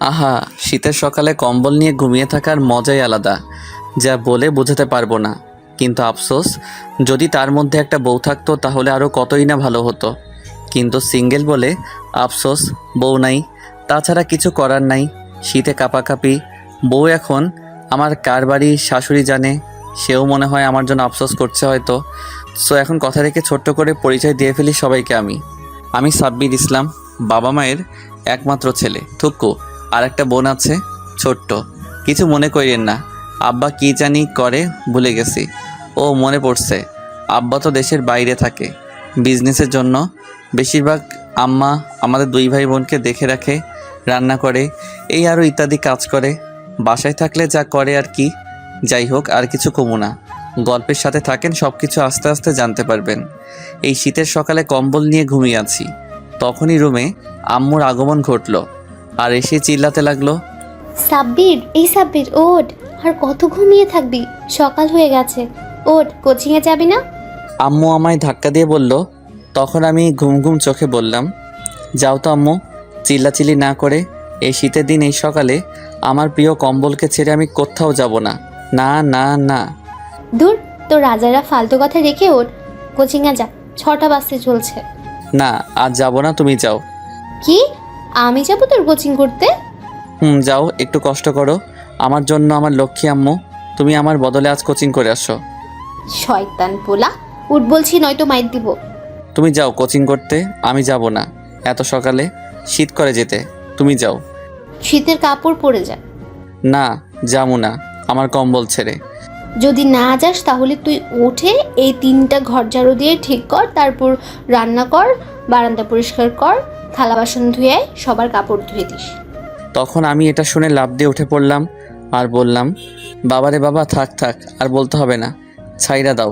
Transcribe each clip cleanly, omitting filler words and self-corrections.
আহা, শীতের সকালে কম্বল নিয়ে ঘুমিয়ে থাকার মজাই আলাদা, যা বলে বোঝাতে পারবো না। কিন্তু আফসোস, যদি তার মধ্যে একটা বউ থাকতো তাহলে আরও কতই না ভালো হতো। কিন্তু সিঙ্গেল বলে আফসোস, বউ নাই। তাছাড়া কিছু করার নাই। শীতে কাঁপাকাঁপি। বউ এখন আমার কার বাড়ি শাশুড়ি জানে। সেও মনে হয় আমার জন্য আফসোস করছে হয়তো। সো এখন কথা রেখে ছোট্ট করে পরিচয় দিয়ে ফেলি সবাইকে। আমি সাব্বির ইসলাম, বাবা মায়ের একমাত্র ছেলে। থুক্কু। আর একটা বোন আছে, ছোট্ট। কিছু মনে করিয়েন না, আব্বা কি জানি করে ভুলে গেছি। ও মনে পড়ছে, আব্বা তো দেশের বাইরে থাকে বিজনেসের জন্য। বেশিরভাগ আম্মা আমাদের দুই ভাই বোনকে দেখে রাখে, রান্না করে, এই আরও ইত্যাদি কাজ করে। বাসায় থাকলে যা করে আর কি। যাই হোক, আর কিছু কমু না। গল্পের সাথে থাকেন, সব কিছু আস্তে আস্তে জানতে পারবেন। এই শীতের সকালে কম্বল নিয়ে ঘুমিয়ে আছি, তখনই রুমে আম্মুর আগমন ঘটল। আর এসে চিল্লাতে লাগলো, সাব্বির, এই সাব্বির ওঠ। আর কত ঘুমিয়ে থাকবি? সকাল হয়ে গেছে, ওঠ, কোচিংয়ে যাবি না? আম্মু আমায় ধাক্কা দিয়ে বলল। তখন আমি ঘুম ঘুম চোখে বললাম, যাও তো আম্মু। চিল্লাচিল্লি না করে। এই শীতের দিন এই সকালে আমার প্রিয় কম্বলকে ছেড়ে আমি কোথাও যাব না। না না না। দূর, তোর রাজারা ফালতু কথা রেখে ওঠ, কোচিংয়ে যা, 6টা বাজতে চলছে। না, আজ যাব না, তুমি যাও। কি? আমি যাবো তোর কোচিং করতে? যাও, একটু কষ্ট করো আমার জন্য, আমার লক্ষ্মী আম্মু। তুমি আমার বদলে আজ কোচিং করে আসো। শয়তান পোলা, উঠ বলছি, নয়তো মাইর দিব। তুমি যাও কোচিং করতে, আমি যাব না। এত সকালে শীত করে যেতে, তুমি যাও। শীতের কাপড় পরে যা। না, যাবো না আমার কম্বল ছেড়ে। যদি না যাস তাহলে তুই উঠে এই 3টা ঘর ঝাড়ু দিয়ে ঠিক কর, তারপর রান্না কর, বারান্দা পরিষ্কার কর, থালা বাসন ধুয়ে আয়, সবার কাপড় ধুয়ে দিস। তখন আমি এটা শুনে লাফ দিয়ে উঠে পড়লাম আর বললাম, বাবারে বাবা, থাক থাক, আর বলতে হবে না, ছাইরা দাও।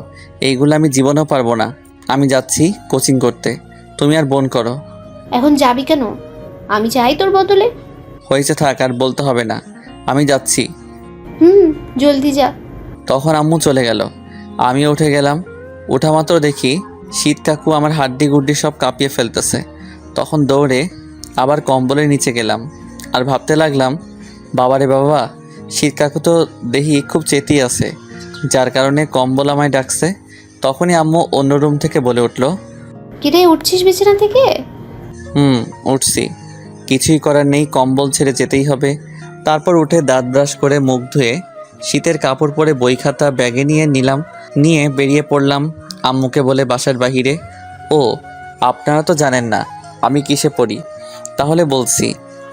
এইগুলো আমি জীবনেও পারবো না। আমি যাচ্ছি কোচিং করতে, তুমি আর বোন করো। এখন যাবি কেন? আমি যাই তোর বদলে। হয়েছে, থাক, আর বলতে হবে না, আমি যাচ্ছি। জলদি যা। তখন আম্মু চলে গেল, আমিও উঠে গেলাম। ওঠা মাত্র দেখি শীত কাকু আমার হাড্ডি গুড্ডি সব কাঁপিয়ে ফেলতেছে। তখন দৌড়ে আবার কম্বলের নিচে গেলাম আর ভাবতে লাগলাম, বাবারে বাবা, শীত কাকু তো দেখি খুব চেতি আছে, যার কারণে কম্বল আমায় ডাকছে। তখনই আম্মু অন্য রুম থেকে বলে উঠল, কিরে, উঠছিস বিছানা থেকে? উঠছি। কিছুই করার নেই, কম্বল ছেড়ে যেতেই হবে। তারপর উঠে দাঁত ব্রাশ করে মুখ ধুয়ে শীতের কাপড় পরে বই খাতা ব্যাগে নিয়ে বেরিয়ে পড়লাম আম্মুকে বলে বাসার বাহিরে। ও, আপনারা তো জানেন না আমি কিসে পড়ি। তাহলে বলছি,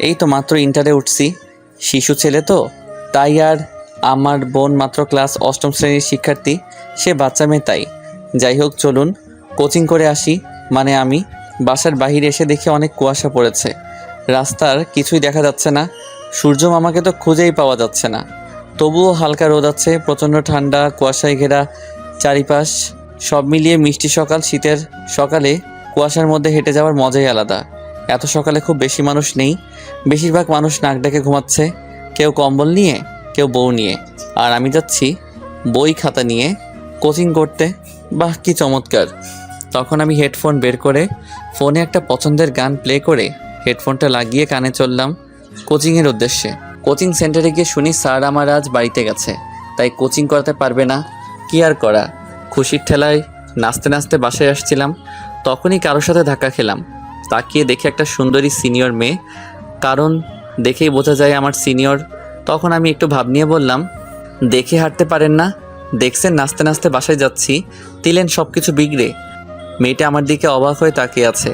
এই তো মাত্র ইন্টারে উঠছি। শিশু ছেলে তো, তাই। আর আমার বোন মাত্র ক্লাস 8ম শ্রেণীর শিক্ষার্থী, সে বাচ্চা মেয়ে, তাই। যাই হোক, চলুন কোচিং করে আসি। মানে আমি বাসার বাহিরে এসে দেখি অনেক কুয়াশা পড়েছে, রাস্তার কিছুই দেখা যাচ্ছে না। সূর্য মামাকে তো খুঁজেই পাওয়া যাচ্ছে না। তবুও হালকা রোদ আছে, প্রচণ্ড ঠান্ডা, কুয়াশায় ঘেরা চারিপাশ। সব মিলিয়ে মিষ্টি সকাল। শীতের সকালে কুয়াশার মধ্যে হেঁটে যাওয়ার মজাই আলাদা। এত সকালে খুব বেশি মানুষ নেই, বেশিরভাগ মানুষ নাক ডেকে ঘুমাচ্ছে, কেউ কম্বল নিয়ে, কেউ বউ নিয়ে। আর আমি যাচ্ছি বই খাতা নিয়ে কোচিং করতে। বাহ, কি চমৎকার! তখন আমি হেডফোন বের করে ফোনে একটা পছন্দের গান প্লে করে হেডফোনটা লাগিয়ে কানে চললাম কোচিংয়ের উদ্দেশ্যে। কোচিং সেন্টারে গিয়ে শুনি স্যার আমার আজ বাড়িতে গেছে, তাই কোচিং করাতে পারবে না। কি আর করা, খুশির ঠেলায় নাচতে নাচতে বাসায় আসছিলাম, তখনই কারোর সাথে ধাক্কা খেলাম। তাকিয়ে দেখে একটা সুন্দরী সিনিয়র মেয়ে, কারণ দেখেই বোঝা যায় আমার সিনিয়র। তখন আমি একটু ভাব নিয়ে বললাম, দেখে হাঁটতে পারেন না? দেখছেন নাচতে নাচতে বাসায় যাচ্ছি, দিলেন সব কিছু বিগড়ে। মেয়েটা আমার দিকে অবাক হয়ে তাকিয়ে আছে,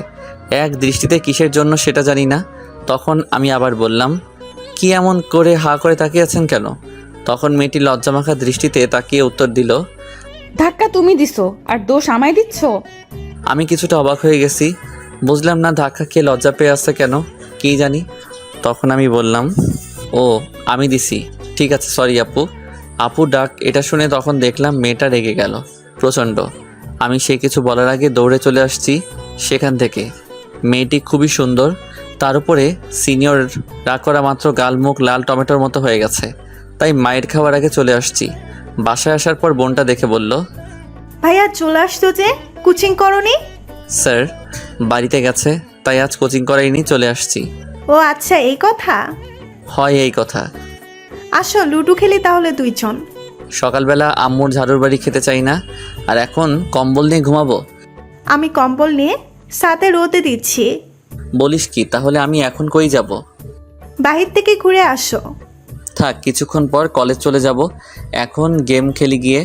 এক দৃষ্টিতে কিসের জন্য সেটা জানি না। তখন আমি আবার বললাম, কি এমন করে হা করে তাকিয়ে আছেন কেন? তখন মেয়েটি লজ্জামাখা দৃষ্টিতে তাকিয়ে উত্তর দিল, ধাক্কা তুমি দিছো আর দোষ আমায় দিচ্ছ? আমি কিছুটা অবাক হয়ে গেছি, বুঝলাম না ধাক্কা খেয়ে লজ্জা পেয়ে আসছে কেন, কী জানি। তখন আমি বললাম, ও আমি দিছি, ঠিক আছে, সরি আপু। আপু ডাক এটা শুনে তখন দেখলাম মেয়েটা রেগে গেল প্রচণ্ড। আমি সে কিছু বলার আগে দৌড়ে চলে আসছি সেখান থেকে। মেয়েটি খুবই সুন্দর, তার উপরে সিনিয়র। রাগ করা মাত্র গাল মুখ লাল টমেটোর মতো হয়ে গেছে, তাই মায়ের খাওয়ার আগে চলে আসছি। বাসায় আসার পর বোনটা দেখে বলল, ভাইয়া চলে আসতো যে, কোচিং করনি? স্যার বাড়িতে গেছে, তাই আজ কোচিং করাইনি, চলে আসছি। ও আচ্ছা, এই কথা। হয় এই কথা। আসো লুডো খেলি তাহলে দুইজন। সকালবেলা আম্মুর ঝাড়ুর বাড়ি খেতে চাই না, আর এখন কম্বল নিয়ে ঘুমাবো? আমি কম্বল নিয়ে সাথে রোদে দিচ্ছি। বলিস কি? তাহলে আমি এখন কই যাব? বাহির থেকে ঘুরে আসো। থাক, কিছুক্ষণ পর কলেজ চলে যাব, এখন গেম খেলি গিয়ে।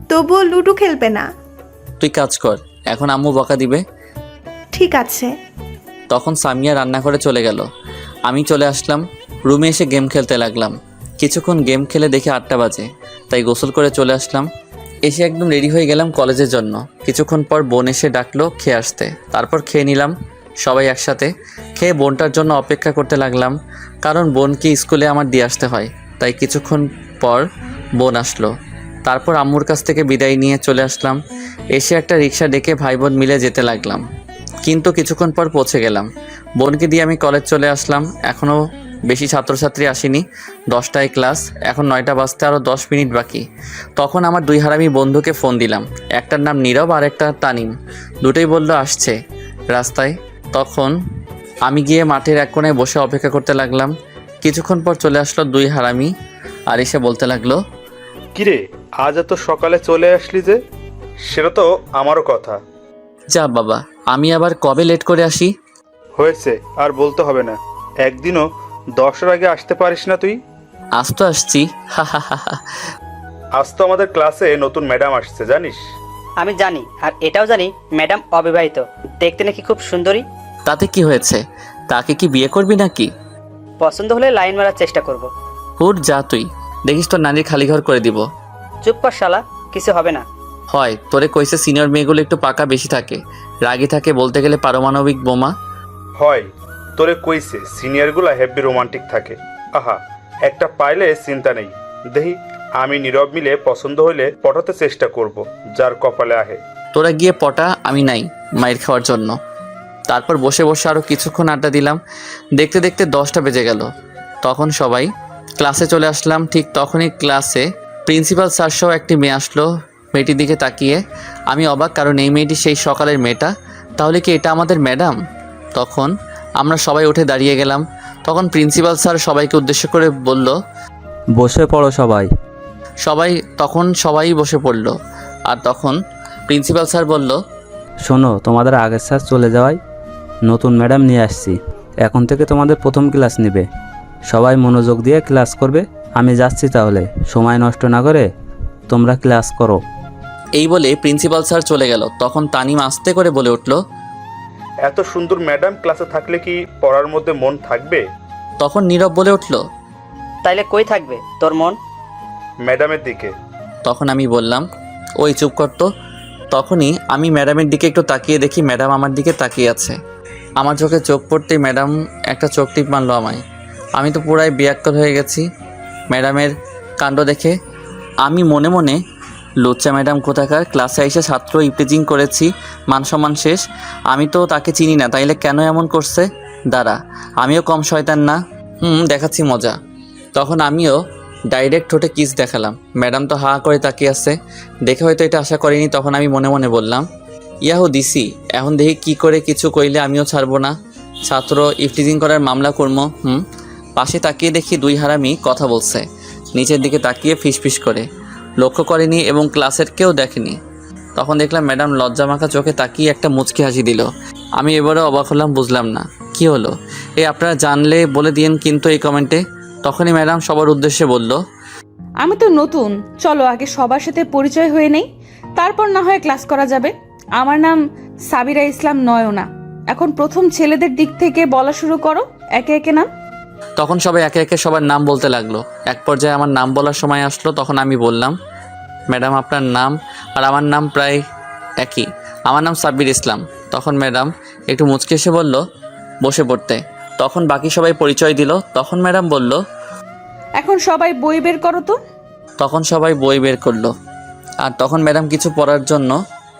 তবুও লুডো খেলবে না? তুই কাজ কর, এখন আম্মু বকা দিবে। ঠিক আছে। তখন সামিয়া রান্না করে চলে গেল, আমি চলে আসলাম রুমে, এসে গেম খেলতে লাগলাম। কিছুক্ষণ গেম খেলে দেখে 8টা বাজে, তাই গোসল করে চলে আসলাম। এসে একদম রেডি হয়ে গেলাম কলেজের জন্য। কিছুক্ষণ পর বোন এসে ডাকলো খেয়ে আসতে, তারপর খেয়ে নিলাম সবাই একসাথে। খেয়ে বোনটার জন্য অপেক্ষা করতে লাগলাম, কারণ বোনকে স্কুলে আমার দিয়ে আসতে হয়। তাই কিছুক্ষণ পর বোন আসলো, তারপর আম্মুর কাছ থেকে বিদায় নিয়ে চলে আসলাম। এসে একটা রিক্সা ডেকে ভাই বোন মিলে যেতে লাগলাম, কিন্তু কিছুক্ষণ পর পৌঁছে গেলাম। বোনকে দিয়ে আমি কলেজ চলে আসলাম। এখনও বেশি ছাত্রছাত্রী আসেনি, 10টায় ক্লাস, এখন 9টা বাজতে আরও 10 মিনিট বাকি। তখন আমার 2 হারামি বন্ধুকে ফোন দিলাম, একটার নাম নীরব আর একটা তানিম। দুটোই বলল আসছে রাস্তায়। তখন আমি গিয়ে মাঠের এক কোণায় বসে অপেক্ষা করতে লাগলাম। কিছুক্ষণ পর চলে আসলো 2 হারামি, আর এসে বলতে লাগলো, কিরে আজ এত সকালে চলে আসলি যে? সেটা তো আমারও কথা। যা বাবা, আমি আবার কবে লেট করে আসি? হয়েছে, আর বলতে হবে না। একদিনও 10-এর আগে আসতে পারিস না তুই? আজ তো আসছি, হা হা হা হা। আজ তো আমাদের ক্লাসে নতুন ম্যাডাম আসছে জানিস? আমি জানি, আর এটাও জানি ম্যাডাম অবিবাহিত, দেখতে নাকি খুব সুন্দরী। তাতে কি হয়েছে? তাকে কি বিয়ে করবি নাকি? পছন্দ হলে লাইন মারার চেষ্টা করব। হুর যা, তুই দেখিস তোর নানির খালি ঘর করে দিব। চুপ কর শালা, কিছু হবে না। হয়, তোরে কইছে সিনিয়র মেয়েগুলো একটু পাকা বেশি থাকে, রাগী থাকে, বলতে গেলে পারমাণবিক বোমা। হয়, তোরে কইছে সিনিয়রগুলা হেভি রোমান্টিক থাকে। আহা, একটা পাইলে চিন্তা নেই। দেখি আমি নীরব মিলে পছন্দ হইলে পটাতে চেষ্টা করব, যার কপালে আহে। তোরা গিয়ে পটা, আমি নাই মাইর খাওয়ার জন্য। তারপর বসে বসে আরও কিছুক্ষণ আড্ডা দিলাম। দেখতে দেখতে 10টা বেজে গেল। তখন সবাই ক্লাসে চলে আসলাম। ঠিক তখনই ক্লাসে প্রিন্সিপাল স্যার সহ একটি মেয়ে আসলো। মেয়েটির দিকে তাকিয়ে আমি অবাক, কারণ এই মেয়েটি সেই সকালের মেয়েটা। তাহলে কি এটা আমাদের ম্যাডাম? তখন আমরা সবাই উঠে দাঁড়িয়ে গেলাম। তখন প্রিন্সিপাল স্যার সবাইকে উদ্দেশ্য করে বলল, বসে পড়ো সবাই। সবাই বসে পড়ল। আর তখন প্রিন্সিপাল স্যার বলল, শোনো, তোমাদের আগের স্যার চলে যাওয়ায় নতুন ম্যাডাম নিয়ে আসছি। এখন থেকে তোমাদের প্রথম ক্লাস নেবে। সবাই মনোযোগ দিয়ে ক্লাস করবে। আমি যাচ্ছি তাহলে, সময় নষ্ট না করে তোমরা ক্লাস করো। এই বলে প্রিন্সিপাল স্যার চলে গেল। তখন তানিম আস্তে করে বলে উঠল, এত সুন্দর ম্যাডাম ক্লাসে থাকলে কি পড়ার মধ্যে মন থাকবে? তখন নীরব বলে উঠল, তাইলে কই থাকবে তোর মন? ম্যাডামের দিকে। তখন আমি বললাম, ওই চুপ করতো। তখনই আমি ম্যাডামের দিকে একটু তাকিয়ে দেখি ম্যাডাম আমার দিকে তাকিয়ে আছে। আমার চোখে চোখ পড়তেই ম্যাডাম একটা চোখ টিপ মারলো আমায়। আমি তো পুরাই বিয়াক্কল হয়ে গেছি ম্যাডামের কাণ্ড দেখে। আমি মনে মনে, লুচ্চা ম্যাডাম কোথাকার, ক্লাসে এসে ছাত্র ইপটিজিং করেছি, মান সম্মান শেষ। আমি তো তাকে চিনি না, তাইলে কেন এমন করছে? দাঁড়া, আমিও কম শয়তান না, দেখাচ্ছি মজা। তখন আমিও ডাইরেক্ট ঠোঁটে কিস দেখালাম। ম্যাডাম তো হা করে তাকিয়ে আছে, দেখে হয়তো এটা আশা করিনি। তখন আমি মনে মনে বললাম, ইয়াহু দিছি, এখন দেখি কি করে কিছু কইলে আমিও ছাড়বো না, ছাত্র ইফটিজিং করার মামলা করবো। পাশে তাকিয়ে দেখি 2 হারামি কথা বলছে, নিচের দিকে তাকিয়ে ফিসফিস করে। লক্ষ্য করেনি এবং ক্লাসের কেউ দেখেনি। তখন দেখলাম ম্যাডাম লজ্জামাখা চোখে তাকিয়ে একটা মুচকি হাসি দিল। আমি এবারে অবাক হলাম, বুঝলাম না কি হলো। আপনারা জানলে বলে দিয়েন কিন্তু এই কমেন্টে। তখনই ম্যাডাম সবার উদ্দেশ্যে বলল, আমি তো নতুন, চলো আগে সবার সাথে পরিচয় হয়ে নেই, তারপর না হয় ক্লাস করা যাবে। আমার নাম সাবিরা ইসলাম নয়না। এখন প্রথম ছেলেদের দিক থেকে বলা শুরু করো, একে একে নাম। তখন সবাই একে একে সবার নাম বলতে লাগলো। এক পর্যায়ে আমার নাম বলার সময় আসলো। তখন আমি বললাম, ম্যাডাম আপনার নাম? আর আমার নাম প্রায় একই, আমার নাম সাব্বির ইসলাম। তখন ম্যাডাম একটু মুচকে এসে বলল, বসে পড়তে। তখন বাকি সবাই পরিচয় দিল। তখন ম্যাডাম বলল, এখন সবাই বই বের করো তো। তখন সবাই বই বের করলো। আর তখন ম্যাডাম কিছু পড়ার জন্য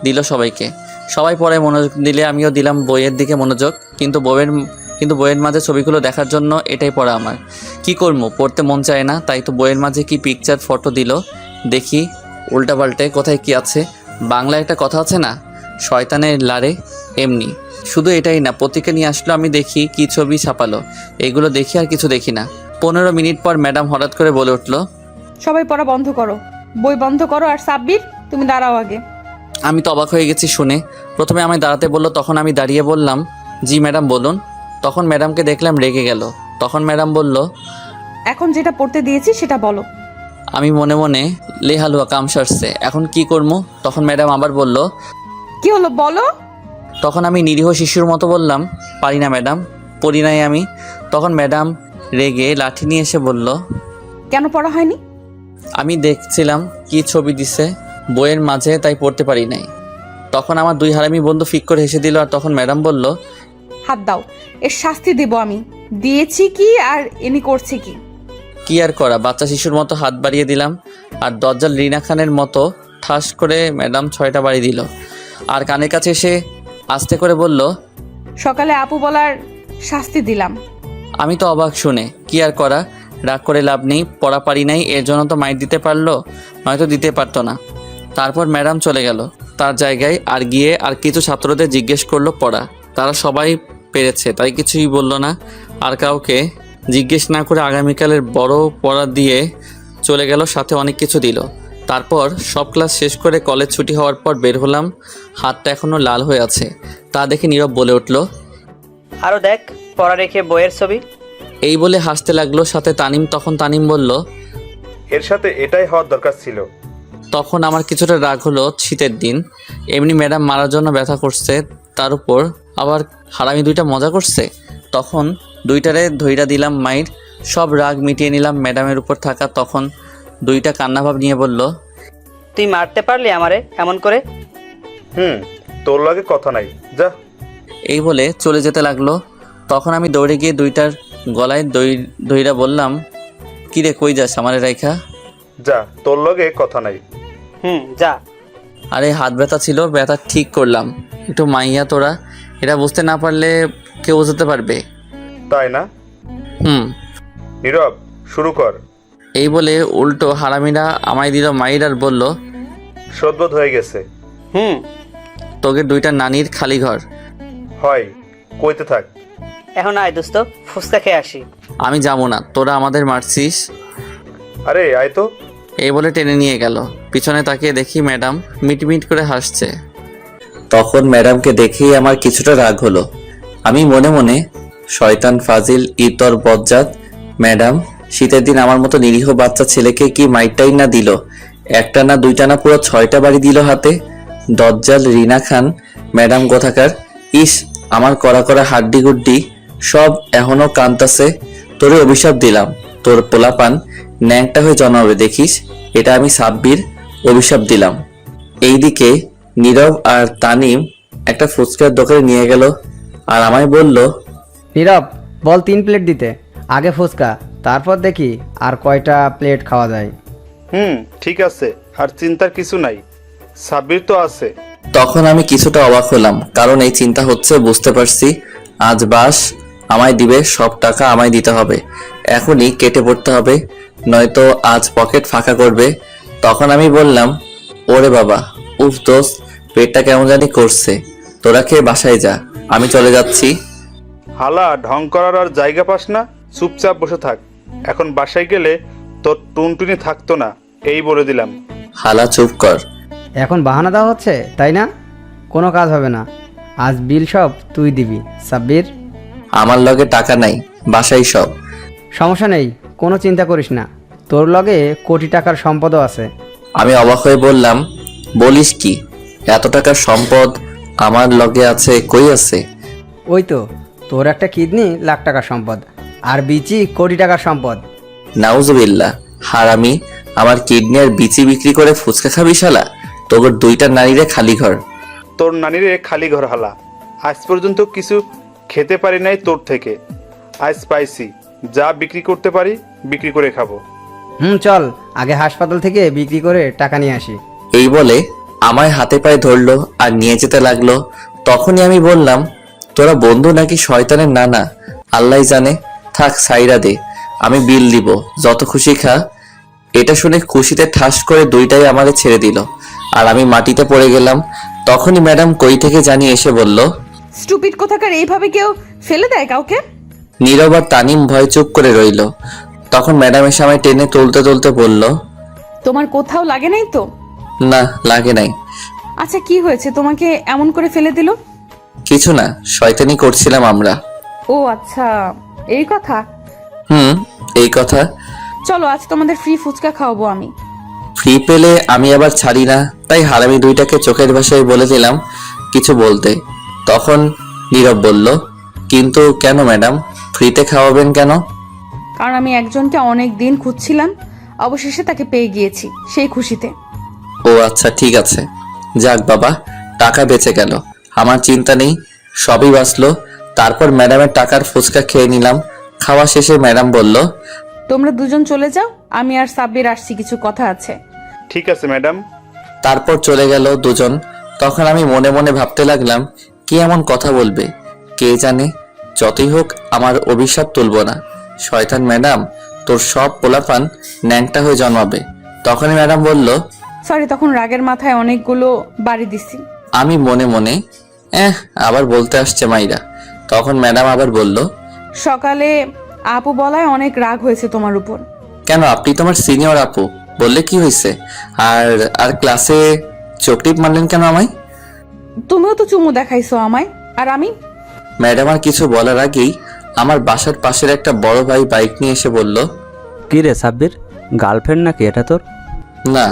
দিল সবাইকে। সবাই পড়ায় মনোযোগ দিলে আমিও দিলাম বইয়ের দিকে মনোযোগ। কিন্তু বইয়ের মাঝে ছবিগুলো দেখার জন্য এটাই পড়া আমার। কি করবো, পড়তে মন চায় না, তাই তো বইয়ের মাঝে কি পিকচার ফটো দিল, দেখি উল্টাপাল্টে কোথায় কি আছে। বাংলা একটা কথা আছে না, শয়তানের লারে, এমনি। শুধু এটাই না, পত্রিকা নিয়ে আসলো, আমি দেখি কি ছবি ছাপালো, এগুলো দেখি আর কিছু দেখি না। 15 মিনিট পর ম্যাডাম হঠাৎ করে বলে উঠল, সবাই পড়া বন্ধ করো, বই বন্ধ করো। আর সাব্বির, তুমি দাঁড়াও আগে। আমি তো অবাক হয়ে গেছি শুনে। প্রথমে আমায় দাঁড়াতে বললো, তখন আমি দাঁড়িয়ে বললাম, জি ম্যাডাম বলুন। তখন ম্যাডামকে দেখলাম রেগে গেল। তখন ম্যাডাম বলল, এখন যেটা পড়তে দিয়েছি সেটা বলো। আমি মনে মনে লে হালুয়া কাম সারছে, এখন কি করবো? তখন ম্যাডাম আবার বলল। কি হলো বলো। তখন আমি নিরীহ শিশুর মতো বললাম, পারি না ম্যাডাম, পড়ি নাই আমি। তখন ম্যাডাম রেগে লাঠি নিয়ে এসে বলল, কেন পড়া হয়নি? আমি দেখছিলাম কি ছবি দিছে বইয়ের মাঝে, তাই পড়তে পারি নাই। তখন আমার 2 হারামি বন্ধু ফিক করে হেসে দিল। আর তখন ম্যাডাম বলল, হাত দাও, এর শাস্তি দেব আমি। দিয়েছি কি আর এনি করছে কি? কি আর করা, বাচ্চা শিশুর মতো হাত বাড়িয়ে দিলাম। আর দজ্জাল রিনা খানের মতো ঠাস করে ম্যাডাম 6টা বাড়ি দিল। আর কানের কাছে এসে আস্তে করে বলল, সকালে আপু বলার শাস্তি দিলাম। আমি তো অবাক শুনে। কি আর করা, রাগ করে লাভ নেই, পড়া পারি নাই, এর জন্য তো মাইর দিতে পারলো, নয়তো দিতে পারতো না। তারপর ম্যাডাম চলে গেল তার জায়গায়। আর গিয়ে আর কিছু ছাত্রদের জিজ্ঞেস করলো পড়া। তারা সবাই পেরেছে, তাই কিছুই বলল না। আর কাউকে জিজ্ঞেস না করে আগামীকালের বড় পড়া দিয়ে চলে গেল, সাথে অনেক কিছু দিল। তারপর সব ক্লাস শেষ করে কলেজ ছুটি হওয়ার পর বের হলাম। হাতটা এখনও লাল হয়ে আছে। তা দেখে নীরব বলে উঠল, আরও দেখ, পড়া রেখে বইয়ের ছবি। এই বলে হাসতে লাগলো সাথে তানিম। তখন তানিম বলল, এর সাথে এটাই হওয়ার দরকার ছিল। তখন আমার কিছুটা রাগ হলো। শীতের দিন, এমনি ম্যাডাম মারার জন্য ব্যথা করছে, তার উপর আবার হারামি 2টা মজা করছে। তখন 2টারে ধইরা দিলাম মাইর। সব রাগ মিটিয়ে নিলাম ম্যাডামের উপর থাকা। তখন 2টা কান্নাভাব নিয়ে বলল, তুই মারতে পারলি আমারে এমন করে? তোর লাগে কথা নাই, যা। এই বলে চলে যেতে লাগলো। তখন আমি দৌড়ে গিয়ে 2টার গলায় ধইরা বললাম, কিরে কই যাস আমারে রাইখা? যা, তোর লগে কথা নাই। যা। আরে হাত ব্যথা ছিল, ব্যথা ঠিক করলাম। একটু মাইয়া তোরা, এটা বুঝতে না পারলে কেউ বুঝতে পারবে। তাই না? নীরব, শুরু কর। এই বলে উল্টো হারামিরা আমায় দিল মাইর আর বলল, সদবোধ হয়ে গেছে। তোকে 2টা নানির খালি ঘর। হয়, কইতে থাক। এখন আয় দোস্ত, ফুচকা খেয়ে আসি। আমি যাবো না, তোরা আমাদের মারছিস। আরে আয় তো। এই বলে টেনে নিয়ে গেল। পিছনে তাকিয়ে দেখি ম্যাডাম মিটমিট করে হাসছে। তখন ম্যাডামকে দেখেই আমার কিছুটা রাগ হলো। আমি মনে মনে, শয়তান ফাজিল ইতর বজ্জাত ম্যাডাম, শীতের দিন আমার মতো নিরীহ বাচ্চা ছেলেকে কি মাইরটাই না দিল, একটা না 2টা না পুরো 6টা বাড়ি দিল হাতে। দজ্জাল রিনা খান ম্যাডাম কোথাকার। ইস, আমার করা করা হাড্ডি গুড্ডি সব এখনো কান্তাছে। তোরে অভিশাপ দিলাম, তোর পোলাপান ন্যাংটা হয়ে জন্মাবে দেখিস। এটা আমি সাব্বির অভিশাপ দিলাম। এইদিকে নীরব আর তানিম একটা ফুচকার দোকানে নিয়ে গেল আর আমায় বলল, নীরব, বল 3 প্লেট দিতে। আগে ফুচকা, তারপর দেখি আর কয়টা প্লেট খাওয়া যায়। ঠিক আছে, আর চিন্তার কিছু নাই, সাব্বির তো আছে। তখন আমি কিছুটা অবাক হলাম, কারণ এই চিন্তা হচ্ছে বুঝতে পারছি আজ বাস আমায় দিবে, সব টাকা আমায় দিতে হবে, এখনই কেটে পড়তে হবে, নয়তো আজ পকেট ফাঁকা করবে। তখন আমি বললাম, ওরে বাবা, উফ দোস্ত, পেটটা কেমন জানি করছে, তোরা খেয়ে বাসায় যা, আমি চলে যাচ্ছি। হালা, ঢং করার আর জায়গা পাস না, চুপচাপ বসে থাক। এখন বাসায় গেলে তোর টুনটুনি থাকতো না, এই বলে দিলাম। হালা চুপ কর। এখন বাহানা দেওয়া হচ্ছে, তাই না? কোনো কাজ হবে না, আজ বিল সব তুই দিবি সাব্বির। আমার লগে টাকা নাই, বাসায় সব। সমস্যা নেই, কোনো চিন্তা করিস না, তোর লগে কোটি টাকার সম্পদও আছে। আমি অবাক হয়ে বললাম, বলিস কি, এত টাকার সম্পদ আমার লগে আছে? কই আছে? ওই তো, তোর একটা কিডনি লাখ টাকার সম্পদ, আর বিচি কোটি টাকার সম্পদ। নাউজুবিল্লাহ, হারামি, আমার কিডনি আর বিচি বিক্রি করে ফুচকা খাবি শালা? তোর 2টা নারীরে খালি ঘর। তোর নানিরে খালি ঘর হালা, আজ পর্যন্ত কিছু খেতে পারি নাই তোর থেকে, আজ পাইছি, যা বিক্রি করতে পারি বিক্রি করে খাবো। চল, আগে হাসপাতাল থেকে বিক্রি করে টাকা নিয়ে আসি। এই বলে আমায় হাতে পায়ে ধরলো আর নিয়ে যেতে লাগলো। তখনই আমি বললাম, তোরা বন্ধু নাকি শয়তানের নানা, আল্লাহ জানে, থাক সাইরা দে, আমি বিল দিব, যত খুশি খা। এটা শুনে খুশিতে ঠাস করে 2টাই আমারে ছেড়ে দিল আর আমি মাটিতে পড়ে গেলাম। তখনই ম্যাডাম কই থেকে জানি এসে বলল, স্টুপিড কোথাকার, এইভাবে কেউ ফেলে দেয় কাউকে? নীরব আর তানিম ভয় চুপ করে রইল। তখন ম্যাডাম এসে আমায় টেনে তুলতে তুলতে বলল, তোমার কোথাও লাগে নাই তো? না লাগে নাই। আচ্ছা কি হয়েছে তোমাকে এমন করে ফেলে দিল? কিছু না, শয়তানি করছিলাম আমরা। ও আচ্ছা, এই কথা। এই কথা। চলো আজ তোমাদের ফ্রি ফুচকা খাওয়াবো আমি। ফ্রি পেলে আমি আবার ছাড়ি না, তাই হারামি দুইটাকে চোখের ভাষায় বলে দিলাম কিছু বলতে। তখন নীরব বলল, কিন্তু কেন ম্যাডাম, ফ্রিতে খাওয়াবেন কেন? কারণ আমি একজনকে অনেক দিন খুঁজছিলাম, অবশেষে তাকে পেয়ে গিয়েছি, সেই খুশিতে। ও আচ্ছা ঠিক আছে, যাক বাবা, টাকা বেঁচে গেল, আমার চিন্তা নেই, সবই বাঁচলো। তারপর ম্যাডামের টাকার ফুচকা খেয়ে নিলাম। খাওয়া শেষে ম্যাডাম বলল, তোমরা দুজন চলে যাও, আমি আর সাব্বির আসছি, কিছু কথা আছে। ঠিক আছে ম্যাডাম। তারপর চলে গেল দুজন। তখন আমি মনে মনে ভাবতে লাগলাম, কি এমন কথা বলবে কে জানে। যতই হোক আমার অভিশাপ তুলব না। শয়তান ম্যাডাম, তোর সব পোলাপান ন্যাংটা হয়ে জন্মাবে। তখনই ম্যাডাম বলল, সরি, তখন রাগের মাথায় অনেকগুলো বাড়ি দিছি। আমি মনে মনে আবার বলতে আসছে মাইরা। তখন ম্যাডাম আবার বলল, সকালে আপু বলায় অনেক রাগ হয়েছে তোমার উপর। কেন, আপনি তোমার সিনিয়র আপু, বললে কি হয়েছে? আর আর ক্লাসে চোখটিপ মারলেন কেন আমায়? তুমিও তো চুমু দেখাইছো আমায়, আর আমি? ম্যাডাম আর কিছু বলার আগেই আমার বাসার পাশের একটা বড় ভাই বাইক নিয়ে এসে বলল, কি রে সাব্বির, গার্লফ্রেন্ড নাকি এটা তোর? না,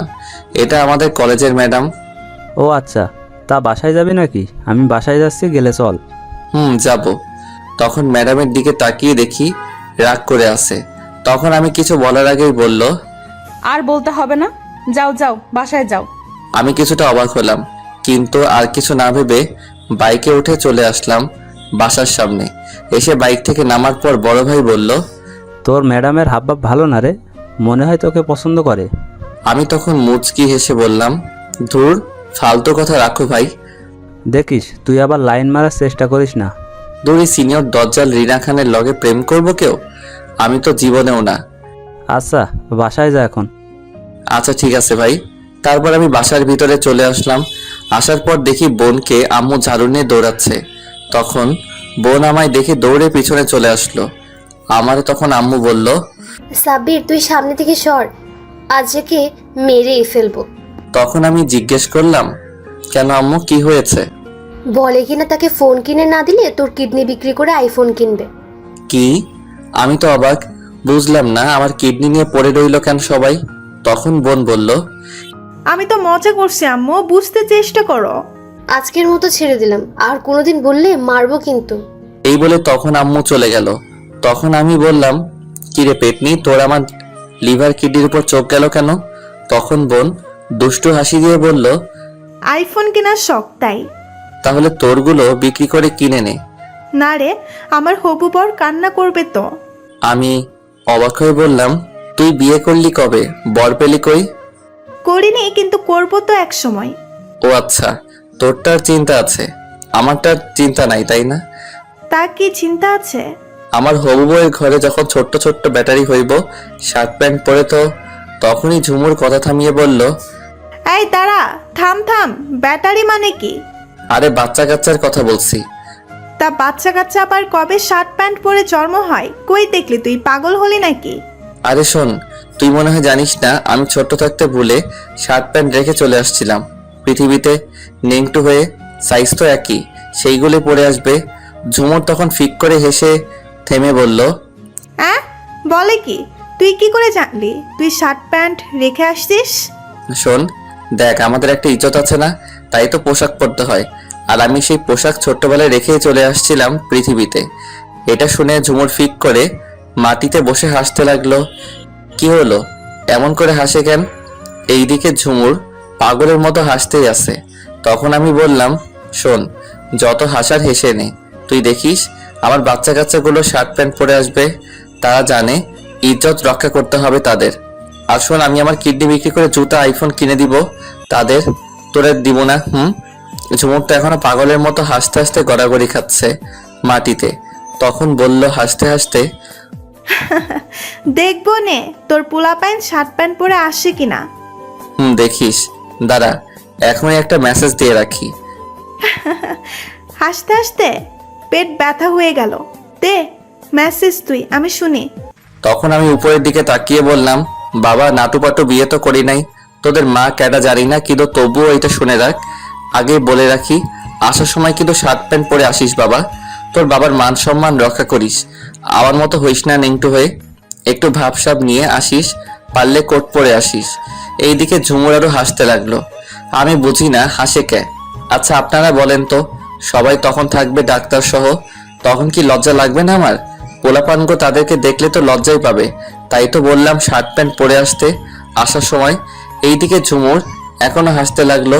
এটা আমাদের কলেজের ম্যাডাম। ও আচ্ছা, তা বাসায় যাবি নাকি? আমি বাসায় যাচ্ছি, গেলে চল। যাব। তখন ম্যাডামের দিকে তাকিয়ে দেখি রাগ করে আছে। তখন আমি কিছু বলার আগেই বলল, আর বলতে হবে না, যাও যাও বাসায় যাও। আমি কিছুটা অবাক হলাম, কিন্তু আর কিছু না ভেবে বাইকে উঠে চলে আসলাম বাসার সামনে। এসে বাইক থেকে নামার পর বড় ভাই বলল, তোর ম্যাডামের হাবভাব ভালো না রে, মনে হয় তোকে পছন্দ করে। আমি তখন মুচকি হেসে বললাম, ধুর, ফালতু কথা রাখো ভাই। দেখিস তুই আবার লাইন মারার চেষ্টা করিস না। দূরে সিনিয়র দজ্জাল রিনা খানের লগে প্রেম করব কেউ? আমি তো জীবনেও না। আচ্ছা বাসায় যা এখন। আচ্ছা ঠিক আছে ভাই। তারপর আমি বাসার ভিতরে চলে আসলাম। আসার পর দেখি বোনকে আম্মু ঝাড়ু নিয়ে দৌড়াচ্ছে। তখন বোন আমায় দেখে দৌড়ে পিছনে চলে আসলো। আমার তখন আম্মু বলল, সাব্বির তুই সামনে থেকে সর, আজকে মেরেই ফেলবো। তখন আমি জিজ্ঞেস করলাম, কেন আম্মু, কি হয়েছে? বলে কিনা তাকে ফোন কিনে না দিলে তোর কিডনি বিক্রি করে আইফোন কিনবে। কি? আমি তো অবাক, বুঝলাম না আমার কিডনি নিয়ে পড়ে রইলো কেন সবাই। তখন বোন বলল, আমি তো মজা করছি আম্মু, বুঝতে চেষ্টা করো। আজকের মতো ছেড়ে দিলাম, আর কোনোদিন বললে মারবো কিন্তু। এই বলে তখন আম্মু চলে গেল। তখন আমি বললাম, কিরে পেটনি, তোর আমার লিভার কিডনির উপর চোখ গেল কেন? তখন বোন দুষ্টু হাসি দিয়ে বলল, আইফোন কেনার শখ তাই। তাহলে তোরগুলো বিক্রি করে কিনে নে। না রে, আমার হবু বর কান্না করবে তো। আমি অবাক হয়ে বললাম, তুই বিয়ে করলি কবে, বর পেলি কই? করিনি, কিন্তু করবো তো এক সময়। ও আচ্ছা, তোরটার চিন্তা আছে, আমারটার চিন্তা নাই তাই না? তা কি চিন্তা আছে? আমার হবু বউয়ের ঘরে যখন ছোট্ট ছোট্ট ব্যাটারি হইব, শার্ট প্যান্ট পরে, তো তখনই ঝুমুর কথা থামিয়ে বলল, এই দাঁড়া, থাম থাম, ব্যাটারি মানে কি? আরে বাচ্চা কাচ্চার কথা বলছি। তা বাচ্চা কাচ্চা আবার কবে শার্ট প্যান্ট পরে জন্ম হয়? কই দেখলি, তুই পাগল হলি নাকি? আরে শোন, তুই মনে হয় জানিস না, আমি ছোট্ট থাকতে ভুলে শার্ট প্যান্ট রেখে চলে আসছিলাম পৃথিবীতে, নেংটু হয়ে, সাইজ তো একই, সেইগুলি পরে আসবে। ঝুমুর তখন ফিক করে হেসে থেমে বলল, হ্যাঁ, বলে কি? তুই কি করে জানলি তুই শার্ট প্যান্ট রেখে আসছিস? শোন দেখ, আমাদের একটা ইজ্জত আছে না, তাই তো পোশাক পরতে হয়। আর আমি সেই পোশাক ছোট্টবেলায় রেখেই চলে আসছিলাম পৃথিবীতে। এটা শুনে ঝুমুর ফিক করে মাটিতে বসে হাসতে লাগলো। কি হলো, এমন করে হাসে কেন? এইদিকে ঝুমুর পাগলের মতো হাসতেই আছে। তখন আমি বললাম, শোন, যত হাসার হেসে নে, তুই দেখিস আমার বাচ্চা কাচ্চাগুলো শার্ট প্যান্ট পরে আসবে, তারা জানে ইজ্জত রক্ষা করতে হবে তাদের। আর শোন, আমি আমার কিডনি বিক্রি করে জুতা আইফোন কিনে দিব তাদের, তোরে দিব না। ঝুমুর তো এখনো পাগলের মতো হাসতে হাসতে গড়াগড়ি খাচ্ছে মাটিতে। তখন বলল হাসতে হাসতে, দেখবো নে তোর পোলা প্যান্ট শার্ট প্যান্ট পরে আসে কিনা। দেখিস, দাঁড়া, এখনই একটা মেসেজ দিয়ে রাখি। হাসতে হাসতে পেট ব্যথা হয়ে গেল। দে মেসেজ তুই, আমি শুনি। তখন আমি উপরের দিকে তাকিয়ে বললাম, বাবা নাটুপাটু বিয়ে তো করি নাই, তোদের মা ক্যাডা জানি না, কিন্তু তবুও এটা শুনে রাখ, আগে বলে রাখি, আসার সময় কিন্তু শার্ট প্যান্ট পরে আসিস বাবা, তোর বাবার মান সম্মান রক্ষা করিস, আমার মতো হইস না নেংটু হয়ে, একটু ভাবসাব নিয়ে আসিস, পারলে কোট পরে আসিস। এইদিকে ঝুমুর আরো হাসতে লাগলো। আমি বুঝি না হাসে কে। আচ্ছা আপনারা বলেন তো, সবাই তখন থাকবে ডাক্তার সহ, তখন কি লজ্জা লাগবে না আমার? পোলাপানগো তাদেরকে দেখলে তো লজ্জাই পাবে, তাই তো বললাম শার্ট প্যান্ট পরে আসতে আসার সময়। এইদিকে ঝুমুর এখনো হাসতে লাগলো।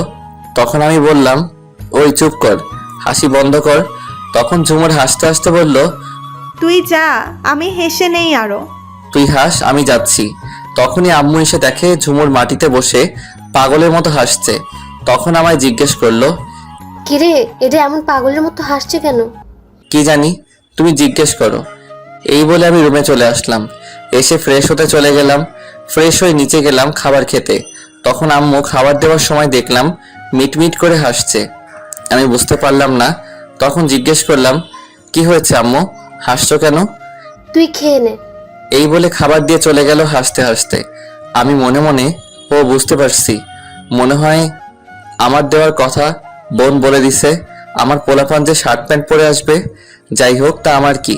তখন আমি বললাম, ওই চুপ কর, হাসি বন্ধ কর। তখন ঝুমুর হাসতে হাসতে বলল, তুই যা, আমি হেসে নেই আরো। তুই হাস, আমি যাচ্ছি। তখনই আম্মু এসে দেখে ঝুমুর মাটিতে বসে পাগলের মতো হাসছে। তখন আমায় জিজ্ঞেস করলো, কিরে, এটা এমন পাগলের মতো হাসছে কেন? কি জানি, তুমি জিজ্ঞেস করো। এই বলে আমি রুমে চলে আসলাম। এসে ফ্রেশ হতে চলে গেলাম। ফ্রেশ হয়ে নিচে গেলাম খাবার খেতে। তখন আম্মু খাবার দেওয়ার সময় দেখলাম মিটমিট করে হাসছে। আমি বুঝতে পারলাম না। তখন জিজ্ঞেস করলাম, কি হয়েছে আম্মু, হাসছো কেন? তুই খেয়ে নে। এই বলে খাবার দিয়ে চলে গেল হাসতে হাসতে। আমি মনে মনে, ও বুঝতে পারছি, মনে হয় আমার দেওয়ার কথা বোন বলে দিছে, আমার পোলাপান যে শার্ট প্যান্ট পরে আসবে। যাই হোক, তা আমার কি।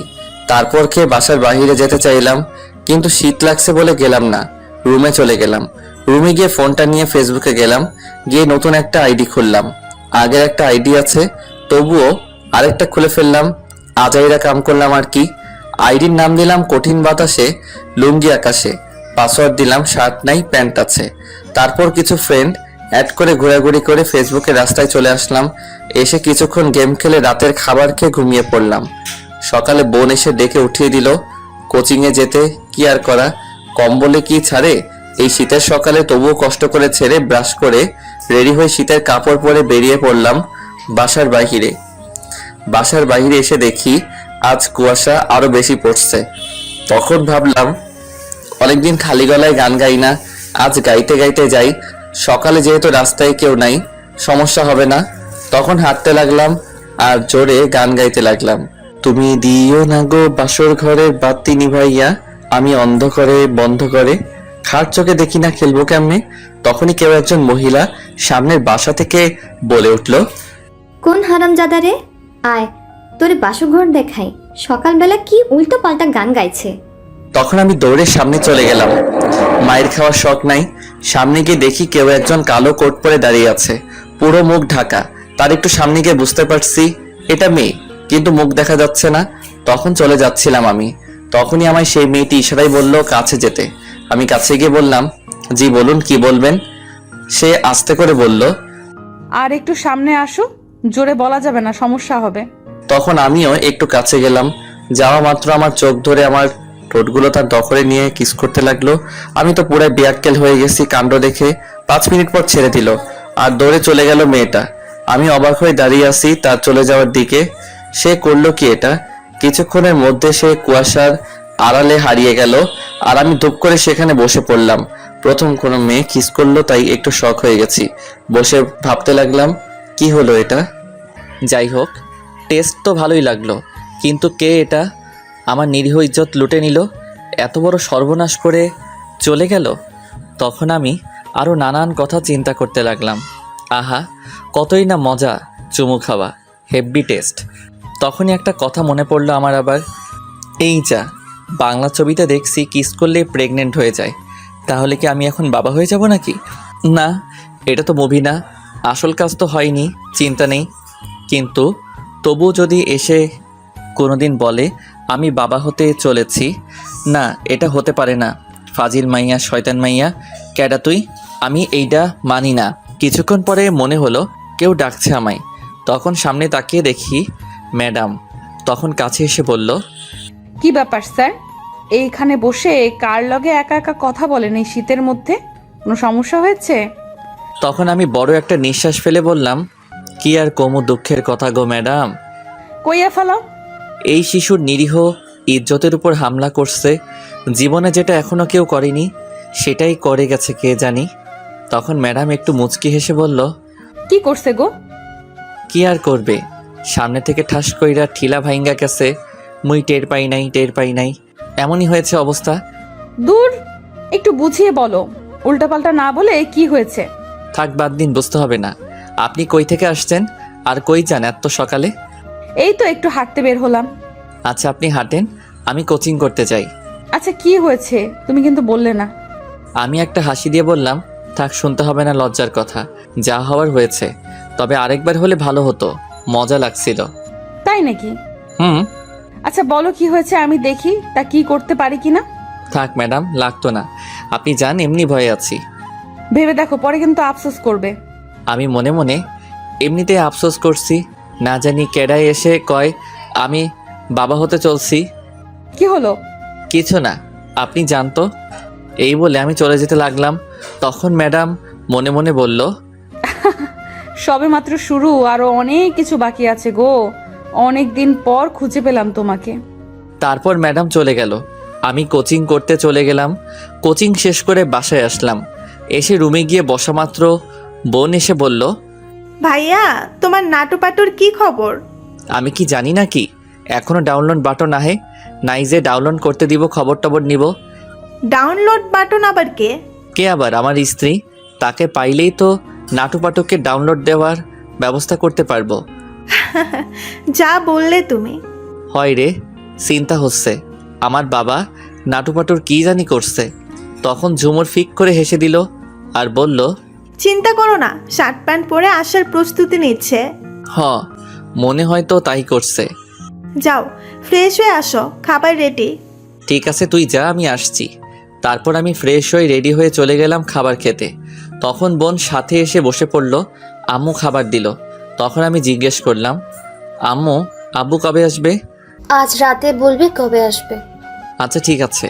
তারপর খেয়ে বাসার বাইরে যেতে চাইলাম, কিন্তু শীত লাগছে বলে গেলাম না। রুমে চলে গেলাম। রুমে গিয়ে ফোনটা নিয়ে ফেসবুকে গেলাম, গিয়ে নতুন একটা আইডি খুললাম। আগের একটা আইডি আছে, তবুও আরেকটা খুলে ফেললাম। আজাইরা কাম করলাম আর কি। আইডির নাম দিলাম কঠিন বাতাসে লুঙ্গি আকাশে, পাসওয়ার্ড দিলাম শার্ট নাই প্যান্ট আছে। তারপর কিছু ফ্রেন্ড অ্যাড করে ঘোরাঘুরি করে ফেসবুকে রাস্তায় চলে আসলাম। এসে কিছুক্ষণ গেম খেলে রাতের খাবার খেয়ে ঘুমিয়ে পড়লাম। সকালে বোন এসে ডেকে উঠিয়ে দিল। কোচিংয়ে যেতে কি আর করা, কম্বলে কি ছাড়ে এই শীতের সকালে, তবুও কষ্ট করে ছেড়ে ব্রাশ করে রেডি হয়ে শীতের কাপড় পরে বেরিয়ে পড়লাম বাসার বাহিরে। বাসার বাইরে এসে দেখি আজ কুয়াশা আরো বেশি পড়ছে। তখন ভাবলাম অনেকদিন খালি গলায় গান গাই না, আজ গাইতে গাইতে যাই। সকালে যেহেতু রাস্তায় কেউ নাই, সমস্যা হবে না। তখন হাঁটতে লাগলাম আর জোরে গান গাইতে লাগলাম। তুমি দিও না গো বাসর ঘরের বাতি নিভাইয়া, আমি অন্ধ করে বন্ধ করে খাট চোখে দেখি না খেলবো কেমনে। তখনই কেউ একজন মহিলা সামনের বাসা থেকে বলে উঠল, কোন হারামজাদা রে, আয় তোরে বাসঘর দেখাই, সকালবেলা কি উল্টো পাল্টা গান গাইছে। তখন আমি দৌড়ে সামনে চলে গেলাম। মায়ের খাওয়ার শখ নাই। সামনে গিয়ে দেখি কেউ একজন কালো কোট পরে দাঁড়িয়ে আছে, পুরো মুখ ঢাকা। তার একটু সামনে গিয়ে বুঝতে পারছি এটা মেয়ে, কিন্তু মুখ দেখা যাচ্ছে না। তখন চলে যাচ্ছিলাম আমি। তখনই আমায় সেই মেয়েটি ইশারায় বলল কাছে যেতে। আমি কাছে গিয়ে বললাম, জি বলুন, কি বলবেন? সে আস্তে করে বলল, আর একটু সামনে আসো, জোরে বলা যাবে না, সমস্যা হবে। তখন আমিও একটু কাছে গেলাম। যাওয়া মাত্র আমার চোখ ধরে আমার ঠোঁটগুলো তার দখলে নিয়ে কিস করতে লাগলো। আমি তো পুরো বেয়াক্কেল হয়ে গেছি কাণ্ড দেখে। 5 মিনিট পর ছেড়ে দিল আর দৌড়ে চলে গেল মেয়েটা। আমি অবাক হয়ে দাঁড়িয়ে আছি তার চলে যাওয়ার দিকে। সে করলো কি এটা? কিছুক্ষণের মধ্যে সে কুয়াশার আড়ালে হারিয়ে গেল আর আমি ধূপ করে সেখানে বসে পড়লাম। প্রথম কোনো মেয়ে কিস করলো, তাই একটু শক হয়ে গেছি। বসে ভাবতে লাগলাম কি হলো এটা। যাই হোক, টেস্ট তো ভালোই লাগলো, কিন্তু কে এটা? আমার নিরীহ ইজ্জত লুটে নিল, এত বড় সর্বনাশ করে চলে গেল। তখন আমি আরও নানান কথা চিন্তা করতে লাগলাম। আহা, কতই না মজা চুমু খাওয়া, হেভি টেস্ট। তখনই একটা কথা মনে পড়লো আমার আবার। এই যা, বাংলা ছবিতে দেখছি কিস করলেই প্রেগনেন্ট হয়ে যায়, তাহলে কি আমি এখন বাবা হয়ে যাব নাকি? না, এটা তো মুভি না, আসল কাজ তো হয়নি, চিন্তা নেই। কিন্তু তবু যদি এসে কোনোদিন বলে আমি বাবা হতে চলেছি, না এটা হতে পারে না, ফাজিল মাইয়া, শয়তান মাইয়া, ক্যাডা তুই, আমি এইটা মানি না। কিছুক্ষণ পরে মনে হলো কেউ ডাকছে আমায়। তখন সামনে তাকিয়ে দেখি ম্যাডাম। তখন কাছে এসে বলল, কি ব্যাপার স্যার, এইখানে বসে কার লগে একা একা কথা বলেন এই শীতের মধ্যে? কোনো সমস্যা হয়েছে? তখন আমি বড় একটা নিঃশ্বাস ফেলে বললাম, কি আর কমু দুঃখের কথা গো ম্যাডাম। কইয়া ফেলাও। এই শিশুর নিরীহ ইজ্জতের উপর হামলা করছে, জীবনে যেটা এখনো কেউ করেনি সেটাই করে গেছে কে জানি। তখন ম্যাডাম একটু মুচকি হেসে বলল, কি করছে গো? কি আর করবে, সামনে থেকে ঠাস কইরা ঠিলা ভাইঙ্গা গেছে, মুই টের পাই নাই। এমনই হয়েছে অবস্থা। দূর, একটু বুঝিয়ে বলো, উল্টাপাল্টা না বলে কি হয়েছে? থাক বাদ দিন, বুঝতে হবে না। আপনি কই থেকে আসছেন আর কই যান এত সকালে? এই তো একটু হাঁটতে বের হলাম। আচ্ছা আপনি হাঁটেন, আমি কোচিং করতে যাই। আচ্ছা কি হয়েছে তুমি কিন্তু বললে না। আমি একটা হাসি দিয়ে বললাম, থাক শুনতে হবে না লজ্জার কথা, যা হওয়ার হয়েছে। তবে আরেকবার হলে ভালো হতো, মজা লাগছিল। তাই নাকি? হুম। আচ্ছা বলো কি হয়েছে, আমি দেখি তা কি করতে পারি কিনা। থাক ম্যাডাম, লাগতো না, আপনি যান, এমনি ভয়ে আছি। ভেবে দেখো, পরে কিন্তু আফসোস করবে। আমি মনে মনে এমনিতে আফসোস করছি, না জানি কেডাই এসে কয় আমি বাবা হতে চলছি। কি হলো? কিছু না, আপনি জানতো। এই বলে আমি চলে যেতে লাগলাম, তখন ম্যাডাম মনে মনে বলল, সবে মাত্র শুরু, আরো অনেক কিছু বাকি আছে গো। অনেক দিন পর খুঁজে পেলাম তোমাকে। তারপর ম্যাডাম চলে গেল, আমি কোচিং করতে চলে গেলাম। কোচিং শেষ করে বাসায় আসলাম। এসে রুমে গিয়ে বসা মাত্র বোন এসে বলল, ভাইয়া, তোমার নাটুপাটুর কি খবর? আমি কি জানি না কি, এখনো ডাউনলোড বাটন আহে নাই যে ডাউনলোড করতে দিব, খবর টবর নিব। ডাউনলোড বাটন আবার কে? কে আবার? আমার স্ত্রী। তাকে পাইলেই তো নাটুপাটুকে ডাউনলোড দেওয়ার ব্যবস্থা করতে পারবো। যা বললে তুমি। হয় রে, চিন্তা হচ্ছে আমার বাবা নাটুপাটুর কি জানি করছে। তখন ঝুমুর ফিক করে হেসে দিল আর বলল, চিন্তা করো না, শার্ট প্যান্ট পরে আসার প্রস্তুতি নিচ্ছে। হ, মনে হয় তো তাই করছে। যাও ফ্রেশ হয়ে আসো, খাবার রেডি। ঠিক আছে তুই যা, আমি আসছি। তারপর আমি ফ্রেশ হয়ে রেডি হয়ে চলে গেলাম খাবার খেতে। তখন বোন সাথে এসে বসে পড়ল, আম্মু খাবার দিল। তখন আমি জিজ্ঞেস করলাম, আম্মু আব্বু কবে আসবে? আজ রাতে বলবে কবে আসবে। আচ্ছা ঠিক আছে।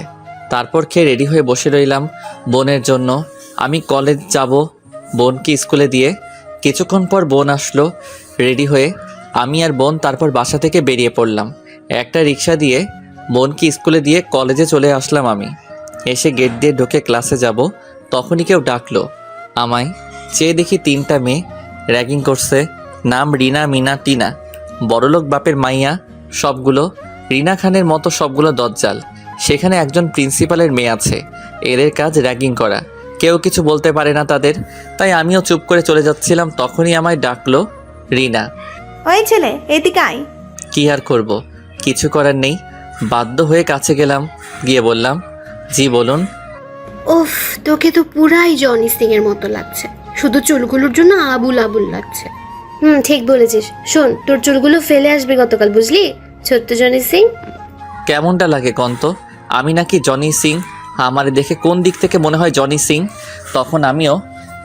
তারপর খেয়ে রেডি হয়ে বসে রইলাম বোনের জন্য। আমি কলেজ যাব বোনকে স্কুলে দিয়ে। কিছুক্ষণ পর বোন আসলো রেডি হয়ে। আমি আর বোন তারপর বাসা থেকে বেরিয়ে পড়লাম। একটা রিক্সা দিয়ে বোনকে স্কুলে দিয়ে কলেজে চলে আসলাম। আমি এসে গেট দিয়ে ঢুকে ক্লাসে যাব, তখনই কেউ ডাকলো আমায়। চেয়ে দেখি 3টা মেয়ে র্যাগিং করছে। নাম রিনা, মিনা, টিনা। বড়লোক বাপের মাইয়া সবগুলো। রিনা খানের মতো সবগুলো দজ্জাল। সেখানে একজন প্রিন্সিপালের মেয়ে আছে, এদের কাজ র্যাগিং করা। কেউ কিছু বলতে পারে না তাদের। তাই আমিও চুপ করে চলে যাচ্ছিলাম, তখনই আমায় ডাকলো রিনা। ওই ছেলে, এদিকে আয়। কি আর করব, কিছু করার নেই, বাধ্য হয়ে কাছে গেলাম। গিয়ে বললাম, জি বলুন। উফ, তোকে তো পুরাই জনি সিং এর মতো লাগছে, শুধু চুলগুলোর জন্য আবুল আবুল লাগছে। ঠিক বলেছিস। শোন, তোর চুলগুলো ফেলে আসবে গতকাল, বুঝলি? ছোট্ট জনি সিং। কেমনটা লাগে কন্ত? আমি নাকি জনি সিং? আমার দেখে কোন দিক থেকে মনে হয় জনি সিং? তখন আমিও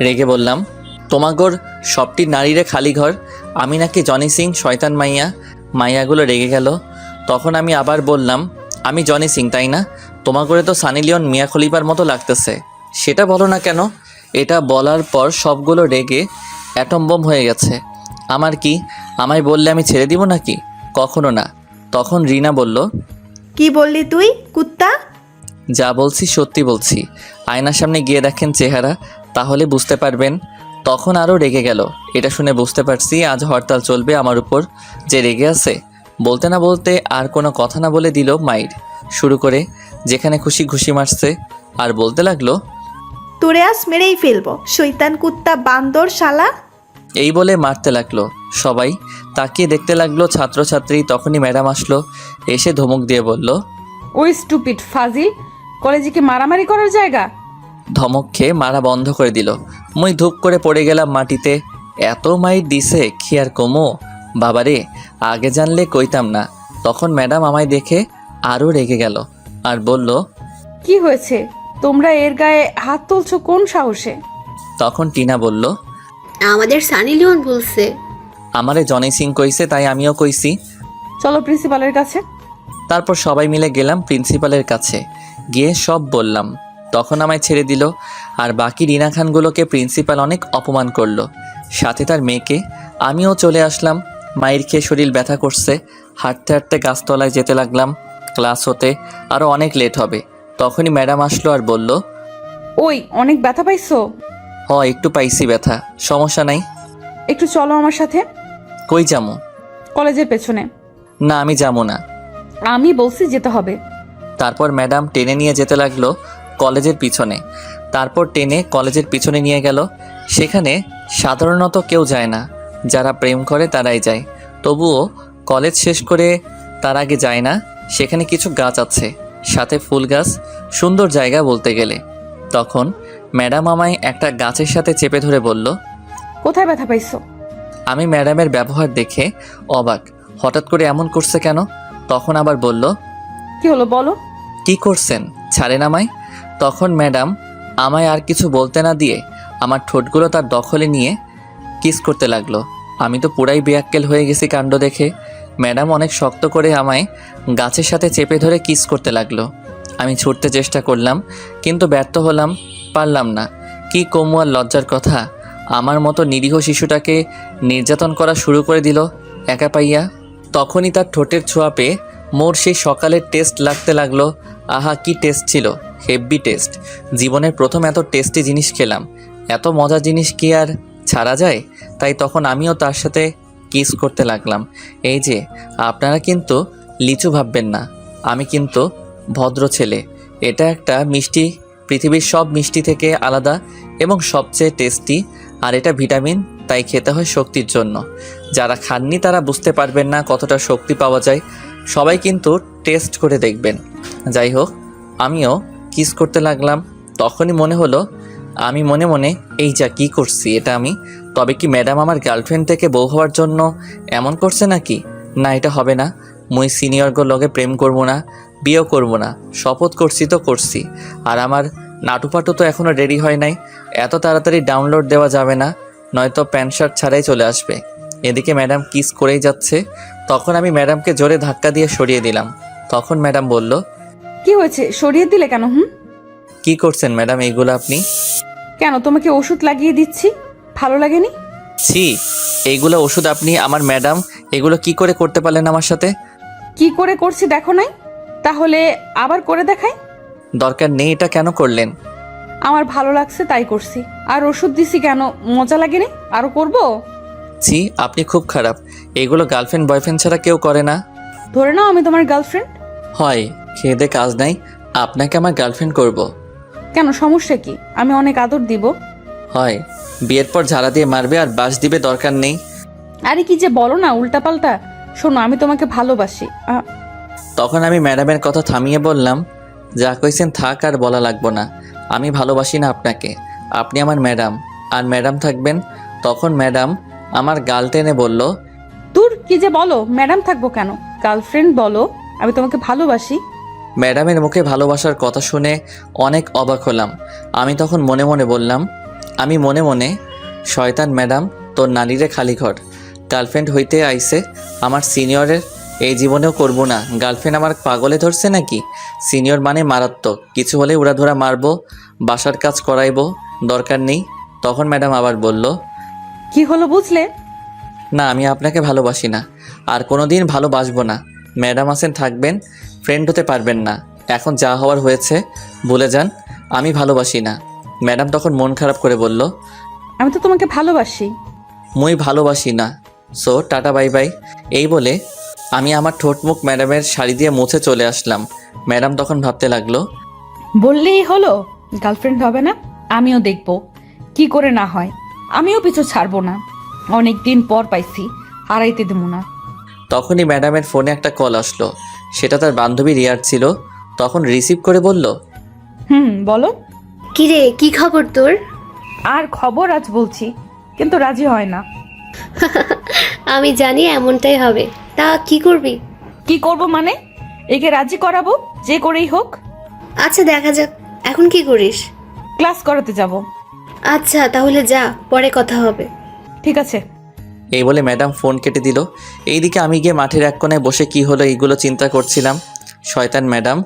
রেগে বললাম, তোমাগোর সবটি নারীরে খালি ঘর, আমি নাকি জনি সিং শয়তান মাইয়া? মাইয়াগুলো রেগে গেল। তখন আমি আবার বললাম, আমি জনি সিং তাই না? তোমাগোরে তো সানি লিওন, মিয়া খলিফার মতো লাগতেছে। সেটা বলো না কেন? এটা বলার পর সবগুলো রেগে অ্যাটম বোম হয়ে গেছে। আমার কি, আমায় বললে আমি ছেড়ে দিব নাকি? কখনো না। তখন রিনা বলল, কি বললি তুই, কুত্তা? যা বলছি সত্যি বলছি, আয়নার সামনে গিয়ে দেখেন চেহারা, তাহলে বুঝতে পারবেন। তখন আরও রেগে গেল। এটা শুনে বুঝতে পারছি আজ হরতাল চলবে আমার উপর। যে রেগে আছে, বলতে না বলতে আর কোনো কথা না বলে দিল মাইর শুরু করে, যেখানে খুশি ঘুষি মারছে। আর বলতে লাগলো, তোরে আজ মেরেই ফেলবো, শয়তান কুত্তা, বান্দর শালা। এই বলে মারতে লাগলো। সবাই তাকিয়ে দেখতে লাগলো ছাত্রছাত্রী। তখনই ম্যাডাম আসলো, এসে ধমক দিয়ে বলল, ওই স্টুপিড ফাজিল, কলেজে কি মারামারি করার জায়গা? ধমক খেয়ে মারা বন্ধ করে দিল। মুই ধূপ করে পড়ে গেলাম মাটিতে। এত মাইর দিছে কি আর কমো? বাবারে, আগে জানলে কইতাম না। তখন ম্যাডাম আমায় দেখে আরও রেগে গেল আর বলল, কি হয়েছে? তোমরা এর গায়ে হাত তুলছো কোন সাহসে? তখন টিনা বলল, আমাদের সানি লিওন বলছে। আমারে জনি সিং কইছে, তাই আমিও কইছি। চলো প্রিন্সিপালের কাছে। তারপর সবাই মিলে গেলাম প্রিন্সিপালের কাছে, গিয়ে সব বললাম। তখন আমায় ছেড়ে দিল। আর বাকি রিনা খানগুলোকে প্রিন্সিপাল অনেক অপমান করলো, সাথে তার মেয়েকে। আমিও চলে আসলাম। মায়ের খেয়ে শরীর ব্যথা করছে। হাঁটতে হাঁটতে গাছতলায় যেতে লাগলাম। ক্লাস হতে আরও অনেক লেট হবে। তখনই ম্যাডাম আসলো আর বলল, ওই অনেক ব্যথা পাইছো? একটু পাইছি ব্যথা, সমস্যা নাই। একটু চলো আমার সাথে। কই যামু? কলেজের পেছনে। না আমি যাবো না। আমি বলছি যেতে হবে। তারপর ম্যাডাম টেনে নিয়ে যেতে লাগলো কলেজের পিছনে। তারপর টেনে কলেজের পিছনে নিয়ে গেল। সেখানে সাধারণত কেউ যায় না, যারা প্রেম করে তারাই যায়। তবুও কলেজ শেষ করে তার আগে যায় না। সেখানে কিছু গাছ আছে, সাথে ফুল গাছ, সুন্দর জায়গা বলতে গেলে। তখন ম্যাডাম আমায় একটা গাছের সাথে চেপে ধরে বলল, কোথায় ব্যথা পাইছো? আমি ম্যাডামের ব্যবহার দেখে অবাক, হঠাৎ করে এমন করছে কেন? তখন আবার বলল, কি হলো বলো। কি করছেন, ছাড়েন আমায়। তখন ম্যাডাম আমায় আর কিছু বলতে না দিয়ে আমার ঠোঁটগুলো তার দখলে নিয়ে কিস করতে লাগলো। আমি তো পুরাই বেয়াক্কেল হয়ে গেছি কাণ্ড দেখে। ম্যাডাম অনেক শক্ত করে আমায় গাছের সাথে চেপে ধরে কিস করতে লাগলো। আমি ছুটতে চেষ্টা করলাম, কিন্তু ব্যর্থ হলাম, পারলাম না। কি কমু আর লজ্জার কথা, আমার মতো নিরীহ শিশুটাকে নির্যাতন করা শুরু করে দিল একা পাইয়া। তখনই তার ঠোঁটের ছোঁয়া পেয়ে মোর সেই সকালের টেস্ট লাগতে লাগলো। আহা, কি টেস্ট ছিল, হেভি টেস্ট। জীবনের প্রথম এত টেস্টি জিনিস খেলাম। এত মজার জিনিস কি আর ছাড়া যায়? তাই তখন আমিও তার সাথে কিস করতে লাগলাম। এই যে, আপনারা কিন্তু লিচু ভাববেন না, আমি কিন্তু ভদ্র ছেলে। এটা একটা মিষ্টি, পৃথিবীর সব মিষ্টি থেকে আলাদা এবং সবচেয়ে টেস্টি। আর এটা ভিটামিন, তাই খেতে হয় শক্তির জন্য। যারা খাননি তারা বুঝতে পারবেন না কতটা শক্তি পাওয়া যায়। সবাই কিন্তু টেস্ট করে দেখবেন। যাই হোক, আমিও কিস করতে লাগলাম। তখনই মনে হলো, আমি মনে মনে, এই যা কি করছি এটা আমি। তবে কি ম্যাডাম আমার গার্লফ্রেন্ড থেকে বউ হওয়ার জন্য এমন করছে নাকি? না, এটা হবে না। মুই সিনিয়রগুলোর লগে প্রেম করবো না, বিয়েও করবো না। শপথ করছি তো করছি। আর আমার নাটুপাটু তো এখনও রেডি হয় নাই। এত তাড়াতাড়ি ডাউনলোড দেওয়া যাবে না, নয়তো প্যান্ট শার্ট ছাড়াই চলে আসবে। এদিকে ম্যাডাম কিস করেই যাচ্ছে। তখন আমি ম্যাডামকে জোরে ধাক্কা দিয়ে সরিয়ে দিলাম। তখন ম্যাডাম বলল, কি হয়েছে, সরিয়ে দিলে কেন? কি করছেন ম্যাডাম এইগুলো আপনি? কেন, তোমাকে ওষুধ লাগিয়ে দিচ্ছি, ভালো লাগেনি? ছি, এইগুলো ওষুধ আপনি? আমার ম্যাডাম এগুলো কি করে করতে পারলেন আমার সাথে? কি করে করছি দেখো নাই? তাহলে আবার করে দেখাই? দরকার নেই, এটা কেন করলেন? আমার ভালো লাগছে তাই করছি। আর ওষুধ দিছি কেন, মজা লাগেনি? আরো করব? ছি, আপনি খুব খারাপ। এগুলো গার্লফ্রেন্ড বয়ফ্রেন্ড ছাড়া কেউ করে না। ধরে নাও আমি তোমার গার্লফ্রেন্ড। হয়, খেয়ে দে কাজ নাই, আপনাকে আমার গার্লফ্রেন্ড করব। কেন, সমস্যা কি? আমি অনেক আদর দিব। হয়, বিয়ের পর ঝাড়া দিয়ে মারবে আর বাস দিবে, দরকার নেই। আরে কি যে বলো না উল্টাপাল্টা। শোনো, আমি তোমাকে ভালোবাসি। তখন আমি ম্যাডামের কথা থামিয়ে বললাম, যা কইছেন থাক, আর বলা লাগবো না। আমি ভালোবাসি না আপনাকে, আপনি আমার ম্যাডাম, আর ম্যাডাম থাকবেন। তখন ম্যাডাম আমার গাল টেনে বলল, দূর, কি যে বলো, ম্যাডাম থাকবো কেন, গার্লফ্রেন্ড বলো। আমি তোমাকে ভালোবাসি। ম্যাডামের মুখে ভালোবাসার কথা শুনে অনেক অবাক হলাম। আমি তখন মনে মনে বললাম, আমি মনে মনে, শয়তান ম্যাডাম, তোর নালিরে খালি ঘর। গার্লফ্রেন্ড হইতে আইছে আমার সিনিয়রের, এই জীবনেও করব না। গার্লফ্রেন্ড আমার পাগলে ধরছে নাকি? সিনিয়র মানে মারাত্মক, কিছু হলে উড়াধুরা মারবো, বাসার কাজ করাইবো, দরকার নেই। তখন ম্যাডাম আবার বলল, কি হলো বুঝলে? না, আমি আপনাকে ভালোবাসি না, আর কোনো দিন ভালোবাসবো না। ম্যাডাম আছেন, থাকবেন, ফ্রেন্ড হতে পারবেন না। এখন যা হওয়ার হয়েছে, ভুলে যান, আমি ভালোবাসি না। ম্যাডাম তখন মন খারাপ করে বলল, আমি তো তোমাকে ভালোবাসি। মুই ভালোবাসি না, সো টাটা বাই বাই। এই বলে আমি আমার ঠোঁট মুখ ম্যাডামের শাড়ি দিয়ে মুছে চলে আসলাম। ম্যাডাম তখন ভাবতে লাগলো, বললেই হলো গার্লফ্রেন্ড হবে না? আমিও দেখব কি করে না হয়। আমিও পিছু ছাড়বো না। অনেক দিন পর পাইছি, হারাইতে দেবো না। তখনই ম্যাডামের ফোনে একটা কল আসলো। সেটা তার বান্ধবী রিয়ার ছিল। তখন রিসিভ করে বলল, বলো। কিরে, কি খবর তোর? আর খবর আজ বলছি, কিন্তু রাজি হয় না। আমি জানি এমনটাই হবে। তা কি করবি? কি করব মানে? একে রাজি করাবো, যে করেই হোক। আচ্ছা, দেখা যাক। এখন কি করিস? ক্লাস করাতে যাব। আচ্ছা, তাহলে যা, পরে কথা হবে। ঠিক আছে। এই বলে ম্যাডাম ফোন কেটে দিল। এইদিকে আমি গিয়ে মাঠের এক কোণায় বসে কি হলো এইগুলো চিন্তা করছিলাম। শয়তান ম্যাডাম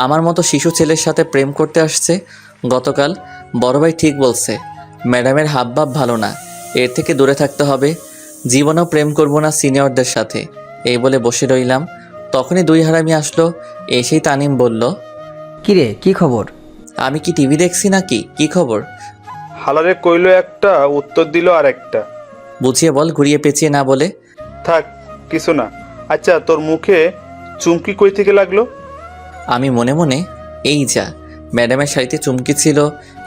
আমার মতো শিশু ছেলের সাথে প্রেম করতে আসছে। গতকাল বড় ভাই ঠিক বলছে, ম্যাডামের হাবভাব ভালো না, এর থেকে দূরে থাকতে হবে। জীবনেও প্রেম করব না সিনিয়রদের সাথে। এই বলে বসে রইলাম। তখনই দুই হারামি আসলো। এসেই তানিম বলল, কিরে, কি খবর? আমি কি টিভি দেখছি নাকি? কি খবর? হালারে কইলো একটা, উত্তর দিল আর একটা। বুঝিয়ে বল, ঘুরিয়ে পেঁচিয়ে না বলে। থাক, কিছু না। আচ্ছা, তোর মুখে চুমকি কই থেকে লাগলো? আমি মনে মনে এই যা, ম্যাডামের শাড়িতে চুমকি ছিল,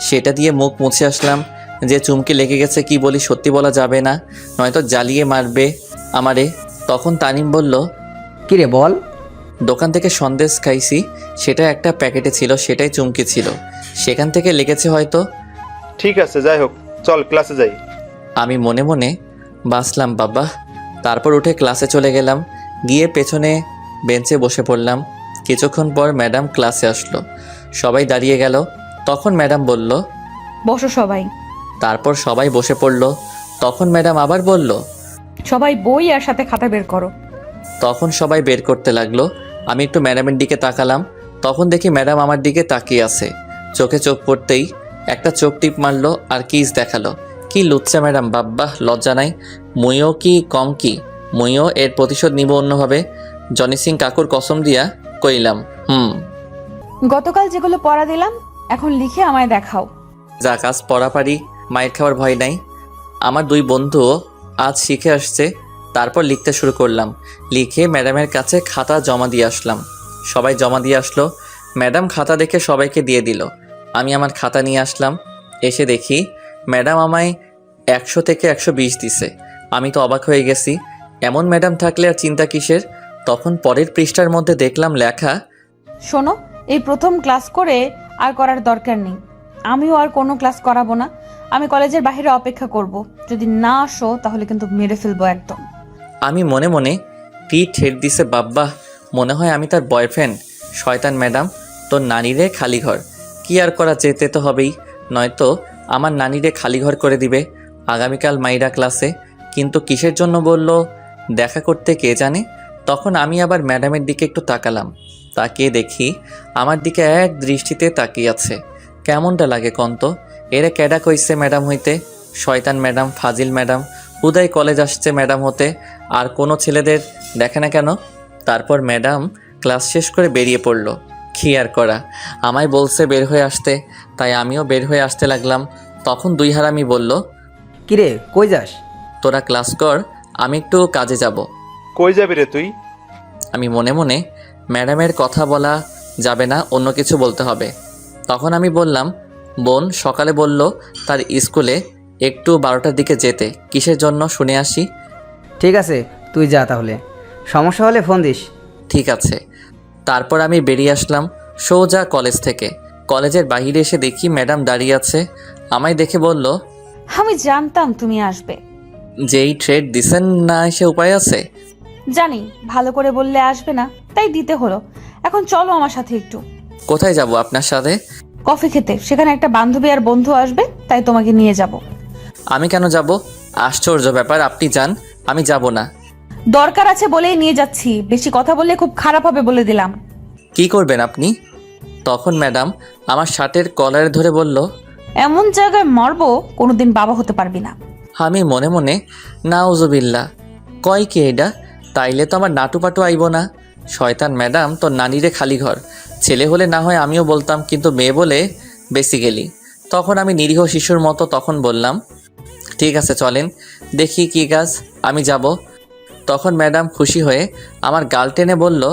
সেটা দিয়ে মুখ মুছে আসলাম। যে চুমকি লেগে গেছে কি বলি সত্যি বলা যাবে না, নয়তো জ্বালিয়ে মারবে আমারে। তখন তানিম বলল, কিরে বল। দোকান থেকে সন্দেশ খাইছি, সেটা একটা প্যাকেটে ছিল, সেটাই চুমকি ছিল, সেখান থেকে লেগেছে হয়তো। ঠিক আছে, যাই হোক, চল ক্লাসে যাই। আমি মনে মনে বাসলাম বাবা। তারপর উঠে ক্লাসে চলে গেলাম, গিয়ে পেছনে বেঞ্চে বসে পড়লাম। কিছুক্ষণ পর ম্যাডাম ক্লাসে আসলো, সবাই দাঁড়িয়ে গেল। তখন ম্যাডাম বলল, বসো সবাই। তারপর সবাই বসে পড়ল। তখন ম্যাডাম আবার বলল, সবাই বই আর সাথে খাতা বের করো। তখন সবাই বের করতে লাগলো। আমি একটু ম্যাডামের দিকে তাকালাম, তখন দেখি ম্যাডাম আমার দিকে তাকিয়ে আছে। চোখে চোখ পড়তেই একটা চোখ টিপ মারলো আর কিস দেখালো। কি লুচ্চা ম্যাডাম, বাব্বাহ, লজ্জা নাই। মুইও কি কম কি, মুইও এর প্রতিশোধ নিব অন্যভাবে। জনি সিং কাকুর কসম দিয়া কইলাম। গতকাল যেগুলো পড়া দিলাম এখন লিখে আমায় দেখাও। যা কাজ পড়া পারি, মায়ের খাওয়ার ভয় নাই। আমার দুই বন্ধুও আজ শিখে আসছে। তারপর লিখতে শুরু করলাম, লিখে ম্যাডামের কাছে খাতা জমা দিয়ে আসলাম। সবাই জমা দিয়ে আসলো, ম্যাডাম খাতা দেখে সবাইকে দিয়ে দিল। আমি আমার খাতা নিয়ে আসলাম, এসে দেখি ম্যাডাম আমায় 100 থেকে 120 দিছে। আমি তো অবাক হয়ে গেছি, এমন ম্যাডাম থাকলে আর চিন্তা কিসের। তখন পরের পৃষ্ঠার মধ্যে দেখলাম লেখা, শোনো, এই প্রথম ক্লাস করে আর করার দরকার নেই। আমিও আর কোনো ক্লাস করাবো না। আমি কলেজের বাইরে অপেক্ষা করব। যদি না আসো তাহলে কিন্তু মেরে ফেলবো একদম। আমি মনে মনে কি ঠেট দিছে বাব্বা, মনে হয় আমি তার বয়ফ্রেন্ড। শয়তান ম্যাডাম, তোর নানিরে খালি ঘর। কি আর করা, যেতে তো হবেই, নয়তো আমার নানিরে খালি ঘর করে দিবে আগামীকাল মাইরা ক্লাসে। কিন্তু কিসের জন্য বলল দেখা করতে কে জানে। তখন আমি আবার ম্যাডামের দিকে একটু তাকালাম, তাকিয়ে দেখি আমার দিকে এক দৃষ্টিতে তাকিয়ে আছে। কেমনটা লাগে কন্ত? এরা ক্যাডা কইছে ম্যাডাম হইতে? শয়তান ম্যাডাম, ফাজিল ম্যাডাম, উদয় কলেজ আসছে ম্যাডাম হতে, আর কোনো ছেলেদের দেখে না কেন? তারপর ম্যাডাম ক্লাস শেষ করে বেরিয়ে পড়ল। কি আর করা, আমায় বলছে বের হয়ে আসতে, তাই আমিও বের হয়ে আসতে লাগলাম। তখন দুই হারামি বলল, কিরে কই যাস? তোরা ক্লাস কর, আমি একটু কাজে যাব। কই যাবি রে তুই? আমি মনে মনে, ম্যাডামের কথা বলা যাবে না, অন্য কিছু বলতে হবে। তখন আমি বললাম, বোন সকালে বলল তার স্কুলে একটু 12টার দিকে যেতে, কিসের জন্য শুনে আসি। ঠিক আছে, তুই যা তাহলে, সমস্যা হলে ফোন দিস। ঠিক আছে। তারপর আমি বেরিয়ে আসলাম সোজা কলেজ থেকে। কলেজের বাইরে এসে দেখি ম্যাডাম দাঁড়িয়ে আছে। আমায় দেখে বলল, আমি জানতাম তুমি আসবে। যেই ট্রেড দিছেন না এসে উপায় আছে? জানি ভালো করে বললে আসবে না, তাই দিতে হলো। এখন চলো আমার সাথে একটু। কোথায় যাব আপনার সাথে? কফি খেতে। সেখানে একটা বান্ধবী আর বন্ধু আসবে, তাই তোমাকে নিয়ে যাব। আমি কেন যাব? আশ্চর্য ব্যাপার, আপনি যান, আমি যাব না। দরকার আছে বলেই নিয়ে যাচ্ছি, বেশি কথা বললে খুব খারাপ হবে বলে দিলাম। কি করবেন আপনি? তখন ম্যাডাম আমার শার্টের কলারে ধরে বলল, এমন জায়গায় মারবো কোনোদিন বাবা হতে পারবি না। আমি মনে মনে নাউজুবিল্লাহ, কয় কি এটা? তাইলে তো আমার নাটু পাটু আইব না। শয়তান ম্যাডাম, তোর নানিরে খালি ঘর। ছেলে হলে না হয় আমিও বলতাম, কিন্তু মেয়ে বলে বেসিক্যালি। তখন আমি নিরীহ শিশুর মতো তখন বললাম, ঠিক আছে চলেন, দেখি কি কাজ, আমি যাব। তখন ম্যাডাম খুশি হয়ে আমার গাল টেনে বলল,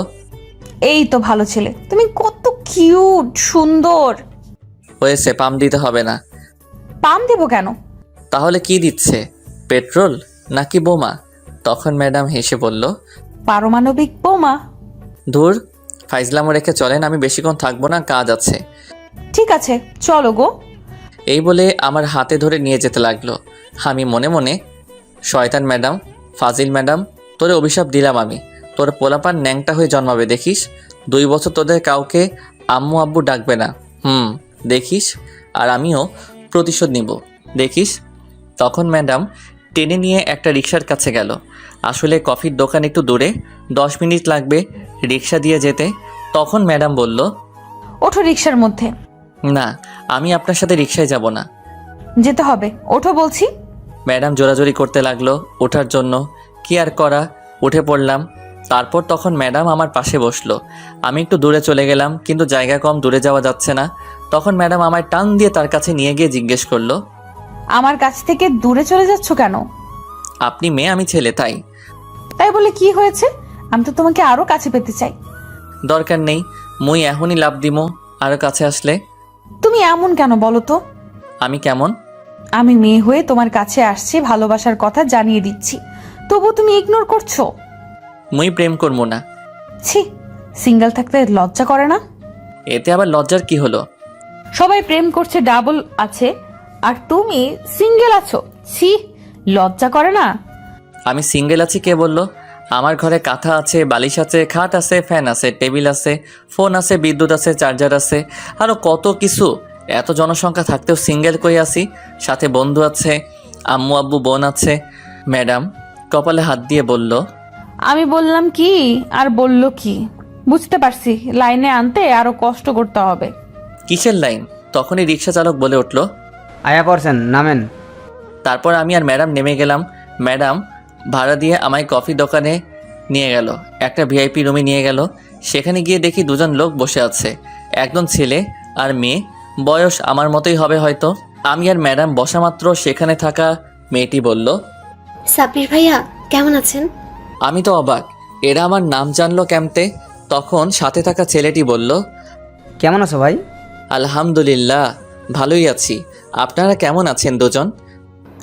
এই তো ভালো ছেলে, তুমি কত কিউট সুন্দর। হয়েছে, পাম দিতে হবে না। পাম দেবো কেন? তাহলে কি দিচ্ছে, পেট্রোল নাকি বোমা? তখন ম্যাডাম হেসে বলল, পারমাণবিক বোমা। ধুর, ফাইজলামো রেখে চলেন, আমি বেশিক্ষণ থাকবো না, কাজ আছে। ঠিক আছে চলো গো। এই বলে আমার হাতে ধরে নিয়ে যেতে লাগলো। আমি মনে মনে, শয়তান ম্যাডাম, ফাজিল ম্যাডাম, তোরে অভিশাপ দিলাম আমি। তোর পোলাপান ন্যাংটা হয়ে জন্মাবে দেখিস। 2 বছর তোদের কাউকে আম্মু আব্বু ডাকবে না। দেখিস, আর আমিও প্রতিশোধ নিব, দেখিস। তখন ম্যাডাম টেনে নিয়ে একটা রিক্সার কাছে গেল। আসলে কফির দোকান একটু দূরে, 10 মিনিট লাগবে রিক্সা দিয়ে যেতে। তখন ম্যাডাম বলল, ওঠো রিক্সার মধ্যে। না, আমি আপনার সাথে রিক্সায় যাব না। যেতে হবে, ওঠো বলছি। ম্যাডাম জোরাজোরি করতে লাগলো ওঠার জন্য। কি আর করা, উঠে পড়লাম। তারপর তখন ম্যাডাম আমার পাশে বসলো। আমি একটু দূরে চলে গেলাম, কিন্তু জায়গা কম, দূরে যাওয়া যাচ্ছে না। তখন ম্যাডাম আমায় টান দিয়ে তার কাছে নিয়ে গিয়ে জিজ্ঞেস করলো, আমার কাছ থেকে দূরে চলে যাচ্ছ কেন? আপনি মেয়ে, আমি ছেলে, তাই। তাই বলে কি হয়েছে? আমি তো তোমাকে আরো কাছে পেতে চাই। দরকার নেই, মুই এখনই লাভ দিমো আরও কাছে আসলে। তুমি এমন কেন বলো তো? আমি কেমন? আমি মেয়ে হয়ে তোমার কাছে আসছি, ভালোবাসার কথা জানিয়ে দিচ্ছি, তবু তুমি ইগনোর করছো। মুই প্রেম করবো না। ছি, সিঙ্গেল থাকতে লজ্জা করে না? এতে আবার লজ্জার কি হলো? সবাই প্রেম করছে, ডাবল আছে, আর তুমি সিঙ্গেল আছো। ছি, লজ্জা করে না? আমি সিঙ্গেল আছি কে বললো? আমার ঘরে কাঁথা আছে, বালিশ আছে, খাট আছে, ফ্যান আছে, টেবিল আছে, ফোন আছে, বিদ্যুৎ আছে, চার্জার আছে, আরও কত কিছু। এত জনসংখ্যা থাকতেও সিঙ্গেল কই আছি। সাথে বন্ধু আছে, আম্মু আব্বু বোন আছে। ম্যাডাম কপালে হাত দিয়ে বলল, আমি বললাম কি আর বললো কি? বুঝতে পারছি, লাইনে আনতে আরো কষ্ট করতে হবে। কিসের লাইন? তখনই রিক্সা চালক বলে উঠল। আয়া পড়ছেন, নামেন। তারপর আমি আর ম্যাডাম নেমে গেলাম। ম্যাডাম ভাড়া দিয়ে আমায় কফি দোকানে নিয়ে গেল, একটা ভিআইপি রুমে নিয়ে গেল। সেখানে গিয়ে দেখি দুজন লোক বসে আছে, একজন ছেলে আর মেয়ে, বয়স আমার মতোই হবে হয়তো। আমি আর ম্যাডাম বসা মাত্র সেখানে থাকা মেয়েটি বলল, সাব্বির ভাইয়া কেমন আছেন? আমি তো অবাক, এরা আমার নাম জানলো কেমতে? তখন সাথে থাকা ছেলেটি বলল, কেমন আছো ভাই? আলহামদুলিল্লাহ ভালোই আছি। আপনারা কেমন আছেন দুজন?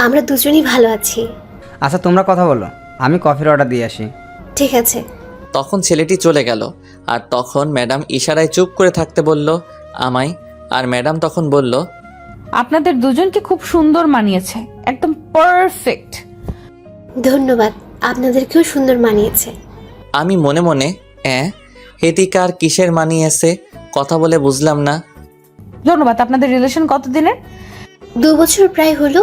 আমরা দুজনই ভালো আছি। আচ্ছা তোমরা কথা বলো, আমি কফির অর্ডার দিয়ে আসি। ঠিক আছে। তখন ছেলেটি চলে গেল, আর তখন ম্যাডাম ইশারায় চুপ করে থাকতে বলল আমায়। আর ম্যাডাম তখন বলল, আপনাদের দুজনকে খুব সুন্দর মানিয়েছে, একদম পারফেক্ট। ধন্যবাদ, আপনাদেরকেও সুন্দর মানিয়েছে। আমি মনে মনে হেতিকার কিসের মানিয়েছে কথা বলে বুঝলাম না। ধন্যবাদ। আপনাদের রিলেশন কতদিনের? 2 বছর প্রায় হলো।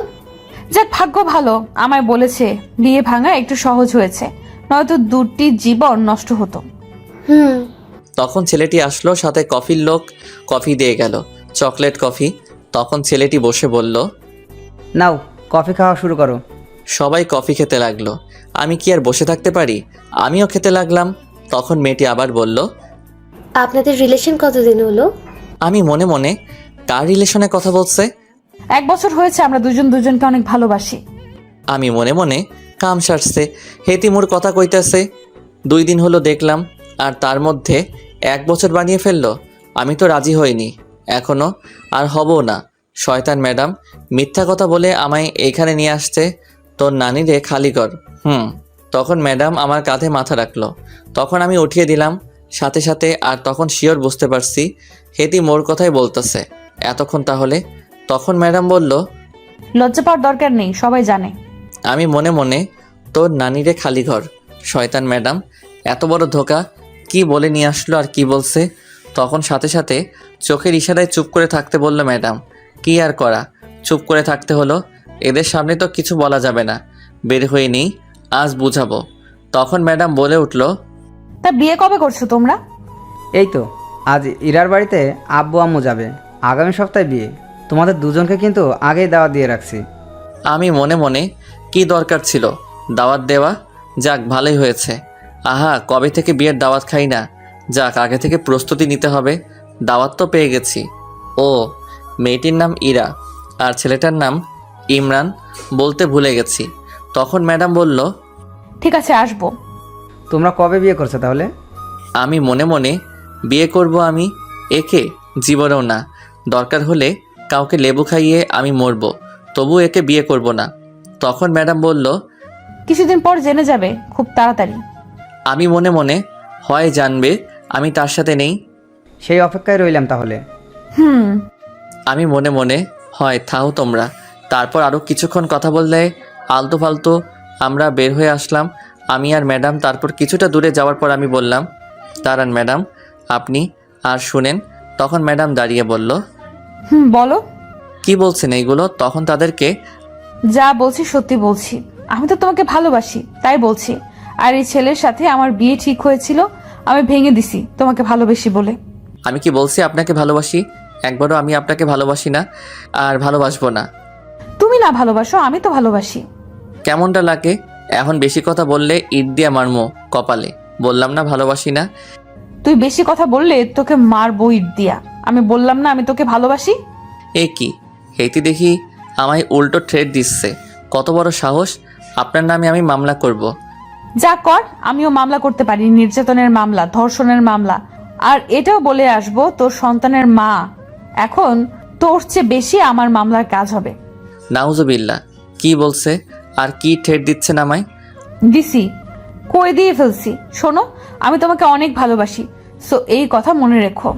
যাক, ভাগ্য ভালো, আমায় বলেছে বিয়ে ভাঙা একটু সহজ হয়েছে, নয়তো দুটি জীবন নষ্ট হতো। হুম। তখন ছেলেটি আসলো, সাথে কফির লোক কফি দিয়ে গেল, চকলেট কফি। তখন ছেলেটি বসে বলল, নাও কফি খাওয়া শুরু করো। সবাই কফি খেতে লাগলো। আমি কি আর বসে থাকতে পারি? আমিও খেতে লাগলাম। তখন মেয়েটি আবার বলল, আপনাদের রিলেশন কতদিন হলো? আমি মনে মনে, কার রিলেশনে কথা বলছে? 1 বছর হয়েছে আমরা দুজন দুজনকে অনেক ভালোবাসি। আমি মনে মনে, কাম সারছে, হেতিমুর কথা কইতাছে। 2 দিন হলো দেখলাম, আর তার মধ্যে 1 বছর বানিয়ে ফেললো। আমি তো রাজি হইনি এখনো, আর হবও না। শয়তান ম্যাডাম মিথ্যা কথা বলে আমায় এইখানে নিয়ে আসছে। তোর নানিরে খালি কর। তখন ম্যাডাম আমার কাঁধে মাথা রাখলো। তখন আমি উঠিয়ে দিলাম সাথে সাথে। আর তখন শিওর বুঝতে পারছি হেতি মোর কথাই বলতেছে এতক্ষণ তাহলে। তখন ম্যাডাম বলল, লজ্জা পাওয়ার দরকার নেই, সবাই জানে। আমি মনে মনে, তোর নানিরে খালি ঘর। শয়তান ম্যাডাম এত বড় ধোকা, কি বলে নিয়ে আসলো আর কি বলছে। তখন সাথে সাথে চোখের ইশারায় চুপ করে থাকতে বলল ম্যাডাম। কি আর করা, চুপ করে থাকতে হলো। এদের সামনে তো কিছু বলা যাবে না, বের হয়ে নেই, আজ বুঝাবো। তখন ম্যাডাম বলে উঠল, তা বিয়ে কবে করছো তোমরা? এই তো আজ ইরার বাড়িতে আব্বু আম্মু যাবে, আগামী সপ্তাহে বিয়ে। তোমাদের দুজনকে কিন্তু আগেই দাওয়াত দিয়ে রাখছি। আমি মনে মনে, কি দরকার ছিল দাওয়াত দেওয়া? যাক ভালোই হয়েছে। আহা, কবে থেকে বিয়ের দাওয়াত খাই না। যাক, আগে থেকে প্রস্তুতি নিতে হবে। দাওয়াত তো পেয়ে গেছি। ও, মেয়েটির নাম ইরা আর ছেলেটার নাম ইমরান, বলতে ভুলে গেছি। তখন ম্যাডাম বলল, ঠিক আছে, আসবো। তোমরা কবে বিয়ে করছো তাহলে? আমি মনে মনে, বিয়ে করব আমি? একে জীবনেও না। দরকার হলে কাউকে লেবু খাইয়ে আমি মরব, তবু একে বিয়ে করব না। তখন ম্যাডাম বলল, কিছুদিন পর জেনে যাবে, খুব তাড়াতাড়ি। আমি মনে মনে, হয় জানবে আমি তার সাথে নেই। সেই অপেক্ষায় রইলাম তাহলে। আমি মনে মনে, হয় থাও তোমরা। তারপর আরও কিছুক্ষণ কথা বললে আলতু ফালতু আমরা বের হয়ে আসলাম, আমি আর ম্যাডাম। তারপর কিছুটা দূরে যাওয়ার পর আমি বললাম, দাঁড়ান ম্যাডাম, আপনি আর শুনেন। তখন ম্যাডাম দাঁড়িয়ে বলল, বলো। কি বলছেন এইগুলো? তখন তাদেরকে, যা বলছি সত্যি বলছি, আমি তো তোমাকে ভালোবাসি তাই বলছি। আর এই ছেলের সাথে আমার বিয়ে ঠিক হয়েছিল, আমি ভেঙে দিছি তোমাকে ভালোবেসি বলে। আমি কি বলছি আপনাকে ভালোবাসি? একবারও আমি আপনাকে ভালোবাসি না, আর ভালোবাসবো না। তুমি না ভালোবাসো, আমি তো ভালোবাসি। কেমনটা লাগে? এখন বেশি কথা বললে ইট দিয়া মারমো কপালে। বললাম না ভালোবাসি না। তুই বেশি কথা বললে তোকে মারবো ইট দিয়া। আমি বললাম না আমি তোকে ভালোবাসি? এ কি, হেতি দেখি আমায় উল্টো থ্রেট দিচ্ছে। কত বড় সাহস! আপনার নামে আমি মামলা করব। যা কর, আমিও মামলা করতে পারি, নির্যাতনের মামলা, ধর্ষণের মামলা, আর এটাও বলে আসবো, তোর সন্তানের মা এখন তোর চেয়ে বেশি আমার মামলার কাজ হবে। নাউজুবিল্লাহ, কি বলছে আর কি ঠেট দিচ্ছেন আমায়? দিছি, কই দিয়ে ফেলছি। শোনো, আমি তোমাকে অনেক ভালোবাসি, সো এই কথা মনে রেখো।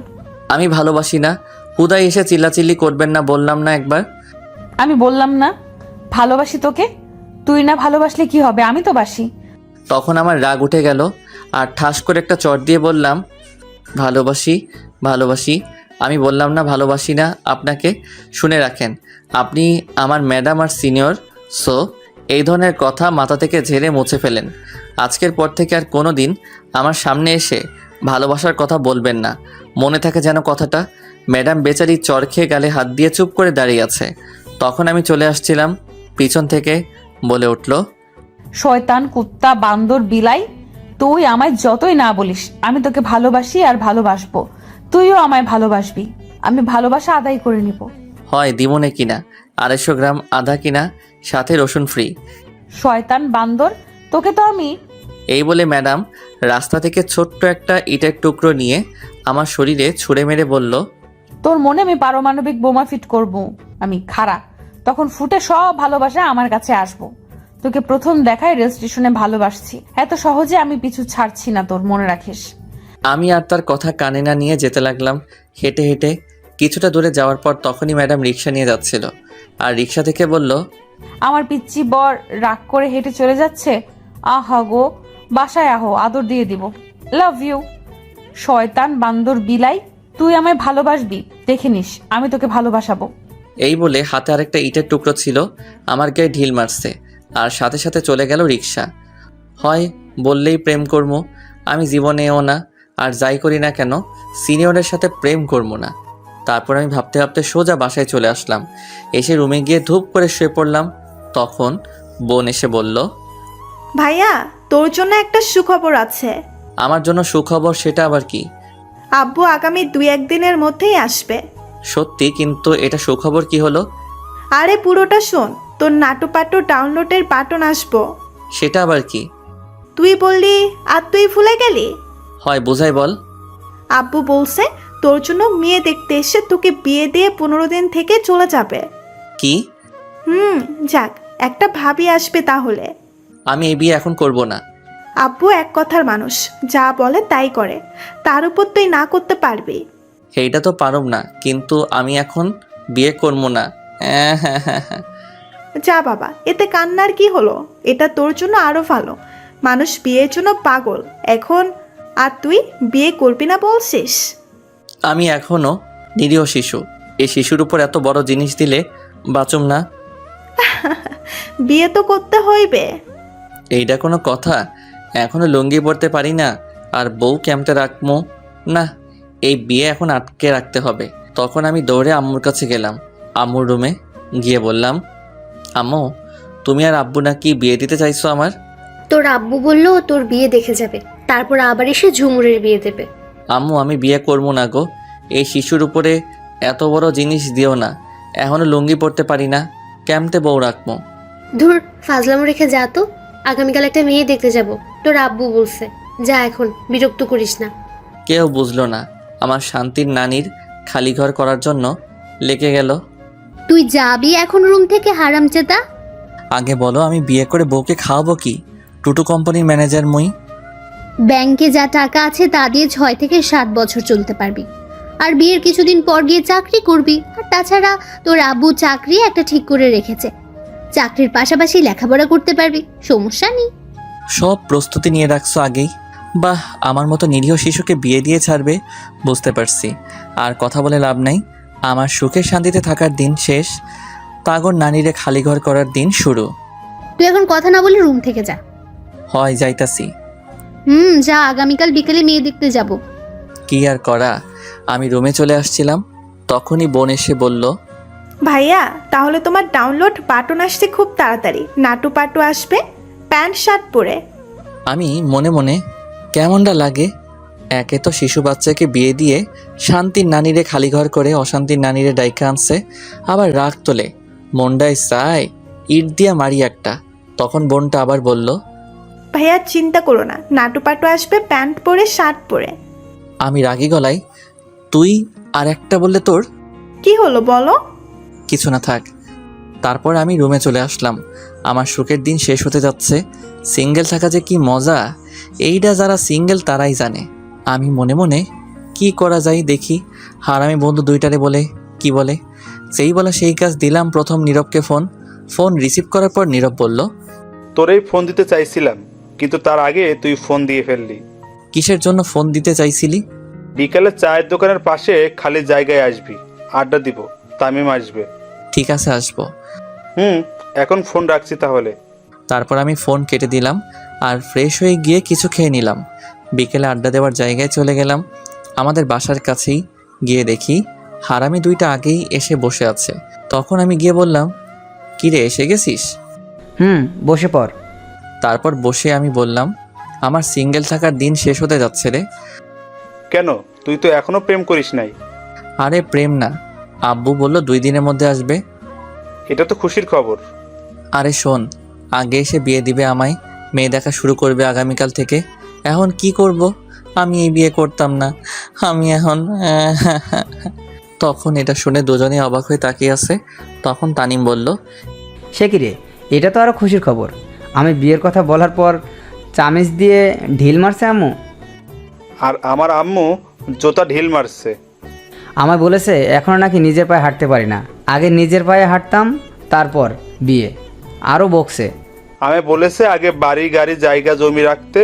আমি ভালোবাসি না, হুদাই এসে চিল্লাচিল্লি করবেন না, বললাম না একবার? আমি বললাম না ভালোবাসি তোকে? তুই না ভালোবাসলে কি হবে, আমি তো বাসি। তখন আমার রাগ উঠে গেল আর ঠাস করে একটা চট দিয়ে বললাম, ভালোবাসি ভালোবাসি। আমি বললাম না ভালোবাসি না আপনাকে? শুনে রাখেন, আপনি আমার ম্যাডাম আর সিনিয়র, সো এই ধরনের কথা মাথা থেকে ঝেড়ে মুছে ফেলেন। আজকের পর থেকে আর কোনো দিন আমার সামনে এসে ভালোবাসার কথা বলবেন না, মনে থাকে যেন কথাটা। ম্যাডাম বেচারি চর খেয়ে গালে হাত দিয়ে চুপ করে দাঁড়িয়ে আছে। তখন আমি চলে আসছিলাম, পিছন থেকে বলে উঠল, শয়তান, কুত্তা, বান্দর, বিলাই, তুই আমায় যতই না বলিস, আমি তোকে ভালোবাসি আর ভালোবাসবো। তুইও আমায় ভালোবাসবি, আমি ভালোবাসা আদায় করে নিব। হয় দিমনে কিনা 250 গ্রাম আধা কিনা, সাথে রসুন ফ্রি। শয়তান, বান্দর, তোকে তো আমি। এই বলে ম্যাডাম রাস্তা থেকে ছোট্ট একটা ইটের টুকরো নিয়ে আমার শরীরে ছুঁড়ে মেরে বলল, তোর মনে আমি পারমাণবিক বোমা ফিট করব। আমি খাড়া, তখন ফুটে সব ভালোবাসা আমার কাছে আসবো। তোকে প্রথম দেখায় রেল স্টেশনে ভালোবাসছি, এত সহজে আমি পিছু ছাড়ছি না তোর, মনে রাখিস। আমি আর তার কথা কানে না নিয়ে যেতে লাগলাম হেঁটে হেঁটে। কিছুটা দূরে যাওয়ার পর তখনই ম্যাডাম রিক্সা নিয়ে যাচ্ছিল, আর রিক্সা থেকে বলল, আমার পিচ্চি বর রাগ করে হেঁটে চলে যাচ্ছে। আহা গো, বাসায় আহো, আদর দিয়ে দিব। Love you. শয়তান, বান্দর, বিলাই, তুই আমায় ভালোবাসবি, দেখে নিস আমি তোকে ভালোবাসাবো। এই বলে হাতে আরেকটা ইটের টুকরো ছিল, আমার গায়ে ঢিল মারছে আর সাথে সাথে চলে গেল রিক্সা। হয় বললেই প্রেম করবো, আমি জীবনেও না, আর যাই করি না কেন সিনিয়রের সাথে প্রেম করবো না। তারপর আমি ভাবতে ভাবতে সোজা বাসায় চলে আসলাম। এসে রুমে গিয়ে ধূপ করে শুয়ে পড়লাম। তখন বোন এসে বলল, ভাইয়া, তোর জন্য একটা সুখবর আছে। আমার জন্য সুখবর? সেটা আবার কি? আব্বু আগামী 2-1 দিনের মধ্যেই আসবে। সত্যি? কিন্তু এটা সুখবর কি হলো? আরে পুরোটা শোন, তোর নাটুপাটু ডাউনলোডের বাটন আসবো। সেটা আবার কি? তুই বললি আর তুই ভুলে গেলি? হয় বোঝাই বল। আব্বু বলছে তোর জন্য মেয়ে দেখতে এসে তোকে বিয়ে দিয়ে 15 দিন থেকে চলে যাবে। কি? যাক, একটা ভাবি আসবে তাহলে। আমি এই বিয়ে এখন করব না। আব্বু এক কথার মানুষ, যা বলে তাই করে, তার উপর তুই না করতে পারবি? এইটা তো পারব না, কিন্তু আমি এখন বিয়ে করব না। হ্যাঁ। যা বাবা, এতে কান্নার কি হলো? এটা তোর জন্য আরো ভালো। মানুষ বিয়ের জন্য পাগল এখন, আর তুই বিয়ে করবি না বলছিস? আমি এখনো নিরীহ শিশু, এই শিশুর উপর এত বড় জিনিস দিলে বাঁচুম না। বিয়ে তো করতে হইবে। এইটা কোনো কথা? এখনো লুঙ্গি পরতে পারি না, আর বউ কেমতে রাখবো না। এই বিয়ে এখন আটকে রাখতে হবে। তখন আমি দৌড়ে আম্মুর কাছে গেলাম। আম্মুর রুমে গিয়ে বললাম, আম্মু, তুমি আর আব্বু নাকি বিয়ে দিতে চাইছো আমার? তোর আব্বু বললো তোর বিয়ে দেখে যাবে, তারপর আবার এসে ঝুমুরের বিয়ে দেবে। আম্মু, আমি বিয়ে করবো না গো। এই শিশুর উপরে এত বড় জিনিস দিও না। এখনো লুঙ্গি পরতে পারি না, কেমতে বউ রাখবো? ধুর, ফাজলামো রেখে যা তো। আগামীকাল একটা মেয়ে দেখতে যাব, তোর আব্বু বলছে। যা, এখন বিরক্ত করিস না। কেউ বুঝলো না, আমার শান্তির নানির খালি ঘর করার জন্য লেগে গেল। তুই যাবি এখন রুম থেকে, হারামজাদা? আগে বলো, আমি বিয়ে করে বউকে খাওয়াবো কি? টুটু কোম্পানির ম্যানেজার মুই। ব্যাংকে যা টাকা আছে তা দিয়ে 6 থেকে 7 বছর চলতে পারবি, আর বিয়ের কিছুদিন পর গিয়ে চাকরি করবি। আর তাছাড়া তোর আব্বু চাকরি একটা ঠিক করে রেখেছে, চাকরির পাশাপাশি লেখাপড়া করতে পারবি, সমস্যা নেই। সব প্রস্তুতি নিয়ে রাখছো আগেই। বাহ, আমার মতো নিরীহ শিশুকে বিয়ে দিয়ে ছাড়বে, বুঝতে পারছি। আর কথা বলে লাভ নাই, আমার সুখে শান্তিতে থাকার দিন শেষ, তাগর নানিরে খালি ঘর করার দিন শুরু। তুই এখন কথা না বলে রুম থেকে যা। হয় যাইতাছি। যা, আগামীকাল বিকেলে মেয়ে দেখতে যাব। কি আর করা, আমি রুমে চলে আসছিলাম, তখনই বোন এসে বলল, ভাইয়া, তাহলে তোমার ডাউনলোড বাটন আসছে খুব তাড়াতাড়ি। নাটুপাটু আসবে প্যান্ট শার্ট পরে। আমি মনে মনে কেমনটা লাগে, একে তো শিশু বাচ্চাকে বিয়ে দিয়ে শান্তির নানিরে খালি ঘর করে অশান্তির নানিরে ডাইকা আনছে, আবার রাগ তোলে, মনটায় চায় ইট দিয়া মারি একটা। তখন বোনটা আবার বলল, ভাইয়া চিন্তা করো না, নাটুপাটু আসবে প্যান্ট পরে শার্ট পরে। আমি রাগী গলায়, তুই আর একটা বললে তোর? কি হলো বলো? কিছু না, থাক। তারপর আমি রুমে চলে আসলাম। আমার সুখের দিন শেষ হতে যাচ্ছে। সিঙ্গেল থাকা যে কি মজা, এইটা যারা সিঙ্গেল তারাই জানে। আমি মনে মনে কি করা যায় দেখি। হারামি বন্ধু দুইটারে বলে কি বলে, সেই বলা সেই কাজ দিলাম। প্রথম নীরবকে ফোন রিসিভ করার পর নীরব বলল, তোরেই ফোন দিতে চাইছিলাম, কিন্তু তার আগে তুই ফোন দিয়ে ফেললি। কিসের জন্য ফোন দিতে চাইছিলি? বিকালে চায়ের দোকানের পাশে খালি জায়গায় আসবি, আড্ডা দিব, তামিম আসবে। ঠিক আছে, আসবো। এখন ফোন রাখছি তাহলে। তারপর আমি ফোন কেটে দিলাম আর ফ্রেশ হয়ে গিয়ে কিছু খেয়ে নিলাম। বিকেলে আড্ডা দেওয়ার জায়গায় চলে গেলাম। আমাদের বাসার কাছেই গিয়ে দেখি হারামি দুইটা আগেই এসে বসে আছে। তখন আমি গিয়ে বললাম, কিরে এসে গেছিস? বসে পড়। তারপর বসে আমি বললাম, আমার সিঙ্গেল থাকার দিন শেষ হতে যাচ্ছে রে। কেন, তুই তো এখনো প্রেম করিস নাই? আরে প্রেম না, আব্বু বলল 2 দিনের মধ্যে আসবে। এটা তো খুশির খবর। আরে শোন, আগে এসে বিয়ে দিবে আমায়, মেয়ে দেখা শুরু করবে আগামীকাল থেকে। এখন কি করব? আমি এই বিয়ে করতাম না, আমি এখন তখন এটা শুনে দুজনেই অবাক হয়ে তাকিয়ে আছে। তখন তানিম বলল, সে কি রে, এটা তো আরও খুশির খবর। আমি বিয়ের কথা বলার পর চামিচ দিয়ে ঢিল মারছে আম্মু। আর আমার আম্মু জোতা ঢিল মারছে। আমায় বলেছে এখনও নাকি নিজের পায়ে হাঁটতে পারি না, আগে নিজের পায়ে হাঁটতাম তারপর বিয়ে। আরও বকছে। আমি বলেছে আগে বাড়ি গাড়ি জায়গা জমি রাখতে,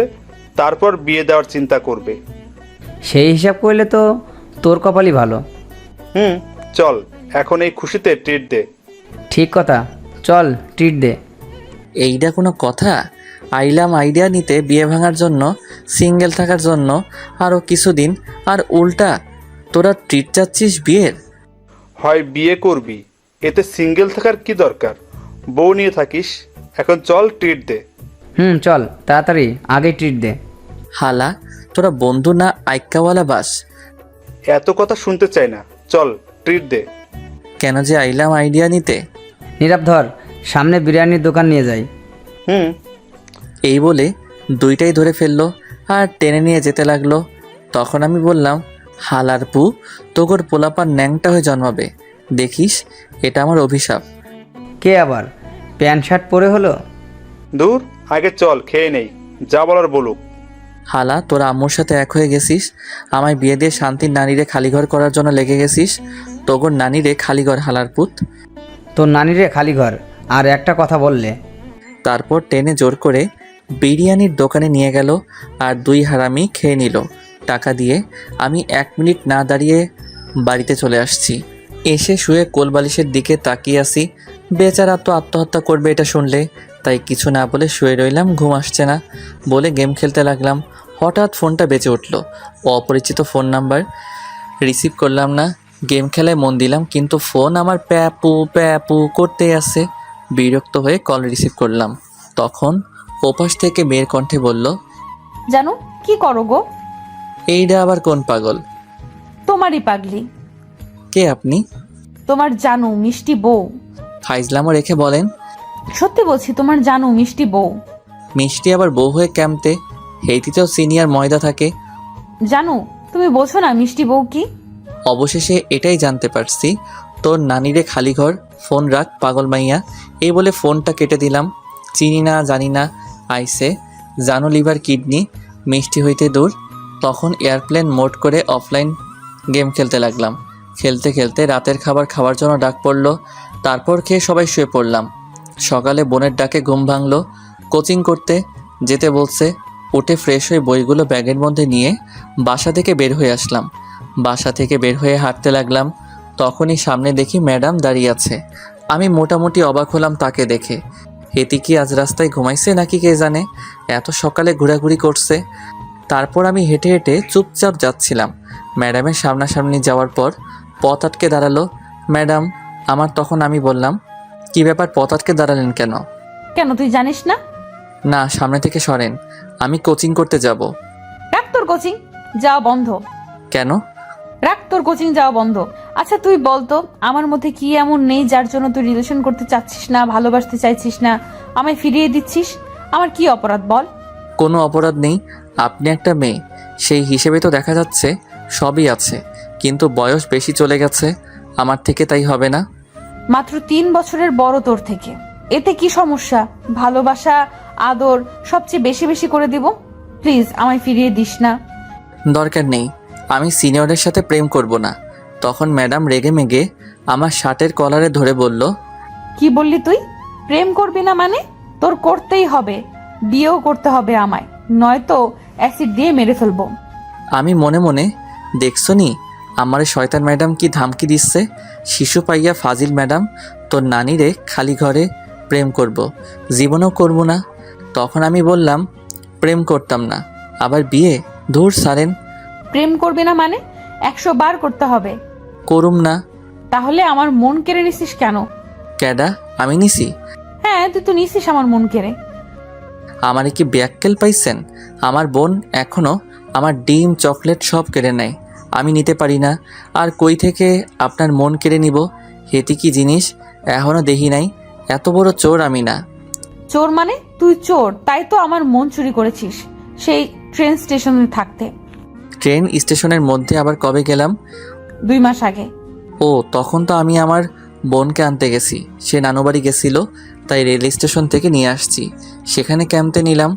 তারপর বিয়ে দেওয়ার চিন্তা করবে। সেই হিসাব করলে তো তোর কপালই ভালো। চল এখন এই খুশিতে ট্রিট দে। ঠিক কথা, চল ট্রিট দে। এইটা কোনো কথা? আইলাম আইডিয়া নিতে বিয়ে ভাঙার জন্য, সিঙ্গেল থাকার জন্য আরও কিছুদিন, আর উল্টা তোরা ট্রিট চাচ্ছিস বিয়ের? হয় বিয়ে করবি, এতে সিঙ্গেল থাকার কি দরকার? বউ নিয়ে থাকিস। এখন চল ট্রিট দে। চল তাড়াতাড়ি আগে ট্রিট দে। হালা, তোরা বন্ধু না আইক্কাওয়ালা বাস? এত কথা শুনতে চাই না, চল ট্রিট দে। কেন যে আইলাম আইডিয়া নিতে। নীরব ধর, সামনে বিরিয়ানির দোকান নিয়ে যাই। এই বলে দুইটাই ধরে ফেললো আর টেনে নিয়ে যেতে লাগলো। তখন আমি বললাম, হালার পু, তোগর পোলাপার ন্যাংটা হয়ে জন্মাবে, দেখিস এটা আমার অভিশাপ। কে আবার প্যান্ট শার্ট পরে হলো? দূর, আগে চল খেয়ে নেই, যা বলার বলুক। হালা, তোরা আম্মুর সাথে এক হয়ে গেছিস, আমায় বিয়ে দিয়ে শান্তির নানিরে খালিঘর করার জন্য লেগে গেছিস। তোগর নানিরে খালিঘর, হালার পুত। তোর নানিরে খালি ঘর আর একটা কথা বললে। তারপর টেনে জোর করে বিরিয়ানির দোকানে নিয়ে গেল আর 2 হারামি খেয়ে নিল টাকা দিয়ে। আমি 1 মিনিট না দাঁড়িয়ে বাড়িতে চলে আসছি। এসে শুয়ে কোলবালিশের দিকে তাকিয়ে আসি। বেচারা তো আত্মহত্যা করবে এটা শুনলে, তাই কিছু না বলে শুয়ে রইলাম। ঘুম আসছে না বলে গেম খেলতে লাগলাম। হঠাৎ ফোনটা বেজে উঠল, অপরিচিত ফোন নাম্বার। রিসিভ করলাম না, গেম খেলায় মন দিলাম, কিন্তু ফোন আমার প্যাপু প্যাপু করতেই আছে। বিরক্ত হয়ে কল রিসিভ করলাম। তখন ওপাশ থেকে মেয়ের কণ্ঠে বলল, জানো কি করো গো? এইটা আবার কোন পাগল? তোমারই পাগলি। কে আপনি? তোমার জানু মিষ্টি বউ। ফাইজলামও রেখে বলেন, সত্যি বলছি, তোমার জানু মিষ্টি বউ। মিষ্টি আবার বউ হয়ে ক্যাম্পতে? হেইতিতেও সিনিয়র ময়দা থাকে। জানু, তুমি বোঝো না মিষ্টি বউ কি? অবশেষে এটাই জানতে পারছি, তোর নানিরে খালি ঘর, ফোন রাখ পাগল মাইয়া। এই বলে ফোনটা কেটে দিলাম। চিনি না জানি না আইসে, জানো লিভার কিডনি, মিষ্টি হইতে দূর। তখন এয়ারপ্লেন মোড করে অফলাইন গেম খেলতে লাগলাম। খেলতে খেলতে রাতের খাবার খাওয়ার জন্য ডাক পড়লো। তারপর খেয়ে সবাই শুয়ে পড়লাম। সকালে বোনের ডাকে ঘুম ভাঙলো। কোচিং করতে যেতে বলছে। উঠে ফ্রেশ হয়ে বইগুলো ব্যাগের মধ্যে নিয়ে বাসা থেকে বের হয়ে আসলাম। বাসা থেকে বের হয়ে হাঁটতে লাগলাম। তখনই সামনে দেখি ম্যাডাম দাঁড়িয়ে আছে। আমি মোটামুটি অবাক হলাম তাকে দেখে। হেতি কি আজ রাস্তায় ঘুমাইছে নাকি কে জানে, এত সকালে ঘোরাঘুরি করছে। তারপর আমি হেঁটে হেঁটে চুপচাপ যাচ্ছিলাম। ম্যাডামের সামনাসামনি যাওয়ার পর পথ আটকে দাঁড়ালো ম্যাডাম আমার। তখন আমি বললাম, কি ব্যাপার, পথ আটকে দাঁড়ালেন কেন? কেন তুই জানিস না? না, সামনে থেকে সরেন, আমি কোচিং করতে যাব। রাখ তোর কোচিং, যাওয়া বন্ধ। কেন? রাখ তোর কোচিং, যাওয়া বন্ধ। আচ্ছা তুই বলতো, আমার মধ্যে কি এমন নেই যার জন্য তুই রিলেশন করতে চাচ্ছিস না, ভালোবাসতে চাইছিস না, আমায় ফিরিয়ে দিচ্ছিস? আমার কি অপরাধ বল? কোনো অপরাধ নেই, আপনি একটা মেয়ে, সেই হিসেবে তো দেখা যাচ্ছে সবই আছে, কিন্তু বয়স বেশি চলে গেছে আমার থেকে, তাই হবে না? মাত্র 3 বছরের বড় তোর থেকে, এতে কি সমস্যা? ভালোবাসা, আদর সবচেয়ে বেশি বেশি করে দিব। প্লিজ আমায় ফিরিয়ে দিস না। দরকার নেই, আমি সিনিয়রের সাথে প্রেম করব না। তখন ম্যাডাম রেগে মেগে আমার শার্টের কলারে ধরে বলল, কি বললি তুই? প্রেম করবি না মানে? তোর করতেই হবে, বিয়েও করতে হবে আমায়, নয়তো অ্যাসিড দিয়ে মেরে ফেলবো। আমি মনে মনে, দেখছো নি আমার শয়তান ম্যাডাম কি ধামকি দিচ্ছে? শিশু পাইয়া ফাজিল ম্যাডাম, তোর নানিরে খালি ঘরে প্রেম করব, জীবনও করব না। তখন আমি বললাম, প্রেম করতাম না, আবার বিয়ে? ধুর সারেন। প্রেম করবি না মানে 100 বার করতে হবে। করুম না। তাহলে আমার মন কেড়ে নিছিস কেন? ক্যাডা? আমি নিছি? হ্যাঁ, তুই তো নিছিস আমার মন কেড়ে। আমারে কি ব্যাককেল পাইছেন? আমার বোন এখনো আমার ডিম চকলেট সব কেড়ে নেয়, আমি নিতে পারি না। আর কই থেকে আপনার মন কেড়ে নিব? হেতি কি জিনিস এখনো দেখি নাই, এত বড় চোর আমি না। চোর মানে? তুই চোর, তাই তো আমার মন চুরি করেছিস সেই ট্রেন স্টেশনে থাকতে। ট্রেন স্টেশনের মধ্যে আবার কবে গেলাম? 2 মাস আগে। ও, তখন তো আমি আমার বোনকে আনতে গেছি, সে নানুবাড়ি গেছিল, তাই রেল স্টেশন থেকে নিয়ে আসছি, সেখানে ক্যাম্পে নিলাম।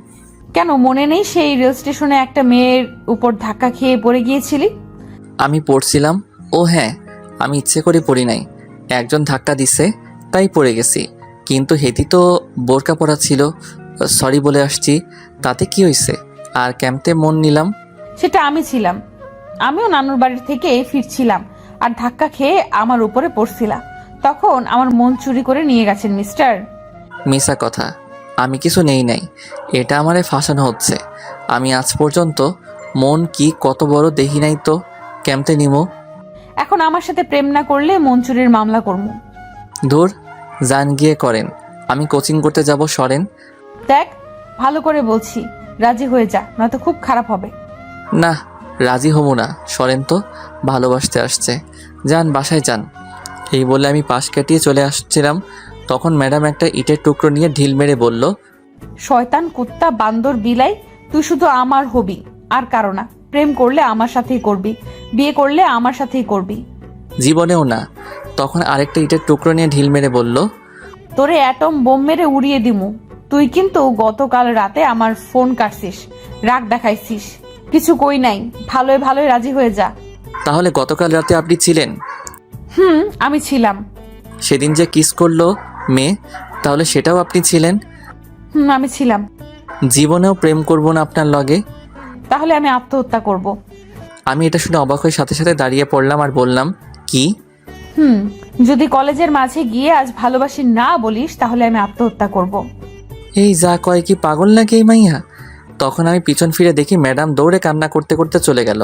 কেন মনে নেই সেই রেল স্টেশনে একটা মেয়ের উপর ধাক্কা খেয়ে পড়ে গিয়েছিলি? আমি পড়ছিলাম। ও হ্যাঁ, আমি ইচ্ছে করে পড়ি নাই, একজন ধাক্কা দিছে তাই পড়ে গেছি। কিন্তু হেতি তো বোরকা পরা ছিল, সরি বলে আসছি, তাতে কি হয়েছে? আর ক্যাম্পে মন নিলাম। সেটা আমি ছিলাম, আমিও নানুর বাড়ির থেকে ফিরছিলাম আর ধাক্কা খেয়ে আমার উপরে পড়ছিলাম, তখন আমার মন চুরি করে নিয়ে গেছেন মিস্টার। মিশা কথা, আমি কিছু নেই নাই, এটা আমারে ফাঁসানো হচ্ছে। আমি আজ পর্যন্ত মন কি কত বড় দেখি নাই তো ক্যাম্পে নিমো। এখন আমার সাথে প্রেম না করলে মন চুরির মামলা করবো। ধুর, জান গিয়ে করেন, আমি কোচিং করতে যাব, সরেন। দেখ, ভালো করে বলছি, রাজি হয়ে যা, নয়তো খুব খারাপ হবে। না, রাজি হব না, সরেন তো, ভালোবাসতে আসছে, যান বাসায় যান। এই বলে আমি পাশ কাটিয়ে চলে আসছিলাম, তখন ম্যাডাম একটা ইটের টুকরো নিয়ে ঢিল মেরে বলল, শয়তান, কুত্তা, বান্দর, বিলাই, তুই শুধু আমার হবি, আর কারো না। প্রেম করলে আমার সাথেই করবি, বিয়ে করলে আমার সাথেই করবি। জীবনেও না। তখন আরেকটা ইটের টুকরো নিয়ে ঢিল মেরে বলল, তোরে অ্যাটম বোম মেরে উড়িয়ে দিমু। তুই কিন্তু গতকাল রাতে আমার ফোন কাটছিস, রাগ দেখাইছিস, কিছু কই নাই, ভালোই ভালোই রাজি হয়ে যা। তাহলে গতকাল রাতে আপনি ছিলেন? আমি ছিলাম। সেদিন যে কিস করলো মেয়ে, তাহলে সেটাও আপনি ছিলেন? আমি ছিলাম। জীবনেও প্রেম করব না আপনার লগে। তাহলে আমি আত্মহত্যা করব। আমি এটা শুনে অবাক হয়ে সাথে সাথে দাঁড়িয়ে পড়লাম আর বললাম, কি? যদি কলেজের মাঝে গিয়ে আজ ভালোবাসি না বলিস, তাহলে আমি আত্মহত্যা করব। এই যা কয়, কি পাগল নাকি এই মাইয়া? তখন আমি পিছন ফিরে দেখি ম্যাডাম দৌড়ে কান্না করতে করতে চলে গেল।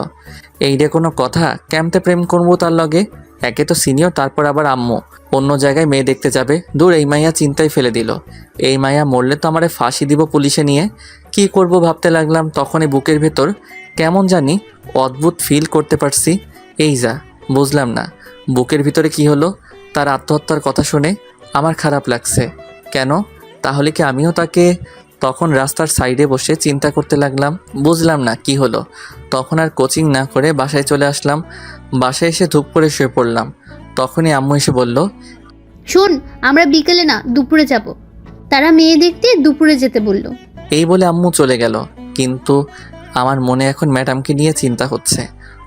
এই রে কোনো কথা, ক্যাম্পে প্রেম করবো তার লগে? একে তো সিনিয়র, তারপর আবার আম্মু অন্য জায়গায় মেয়ে দেখতে যাবে। দূর, এই মাইয়া চিন্তায় ফেলে দিল। এই মাইয়া মরলে তো আমারে ফাঁসি দিব পুলিশে নিয়ে। কি করব ভাবতে লাগলাম, তখনই বুকের ভেতর কেমন জানি অদ্ভুত ফিল করতে পারছি। এই যা, বুঝলাম না বুকের ভিতরে কি হলো। তার আত্মহত্যার কথা শুনে আমার খারাপ লাগছে। কেন? তাহলে কি আমিও তাকে? তখন রাস্তার সাইডে বসে চিন্তা করতে লাগলাম, বুঝলাম না কি হলো। তখন আর কোচিং না করে বাসায় চলে আসলাম। বাসায় এসে ধূপ করে শুয়ে পড়লাম। তখনই আম্মু এসে বলল, শোন, আমরা বিকেলে না দুপুরে যাব, তারা মেয়ে দেখতে দুপুরে যেতে বলল। এই বলে আম্মু চলে গেল। কিন্তু আমার মনে এখন ম্যাডামকে নিয়ে চিন্তা হচ্ছে,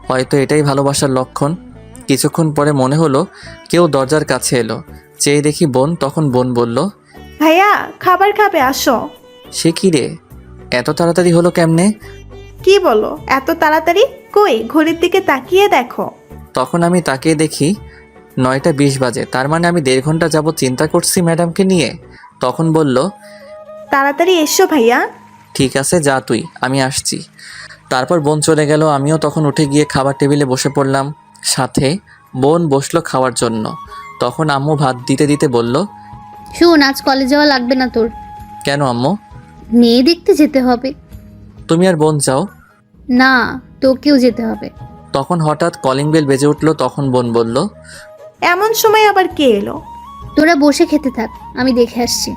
হয়তো এটাই ভালোবাসার লক্ষণ। কিছুক্ষণ পরে মনে হলো কেউ দরজার কাছে এলো। চেয়ে দেখি বোন। তখন বোন বলল, ভাইয়া খাবার খাবে, আসো। সে কি রে, এত তাড়াতাড়ি হলো কেমনে? কি বলো এত তাড়াতাড়ি? কই ঘড়ির দিকে তাকিয়ে দেখো। তখন আমি তাকিয়ে দেখি 9টা 20 বাজে, তার মানে আমি 1.5 ঘন্টা যাবত চিন্তা করছি ম্যাডামকে নিয়ে। তখন বলল, তাড়াতাড়ি এসো ভাইয়া। ঠিক আছে, যা তুই, আমি আসছি। তারপর বোন চলে গেল। আমিও তখন উঠে গিয়ে খাবার টেবিলে বসে পড়লাম। সাথে বোন বসলো খাওয়ার জন্য। তখন আম্মু ভাত দিতে দিতে বলল, শোন, আজ কলেজ যাওয়া লাগবে না তোর। কেন আম্মু? মেয়ে দেখতে যেতে হবে। তুমি আর বোন যাও? না, তোকেও যেতে হবে। তখন হঠাৎ কলিং বেল বেজে উঠলো। তখন বোন বলল, এমন সময় আবার কে এলো? তোরা বসে খেতে থাক, আমি দেখে আসছি।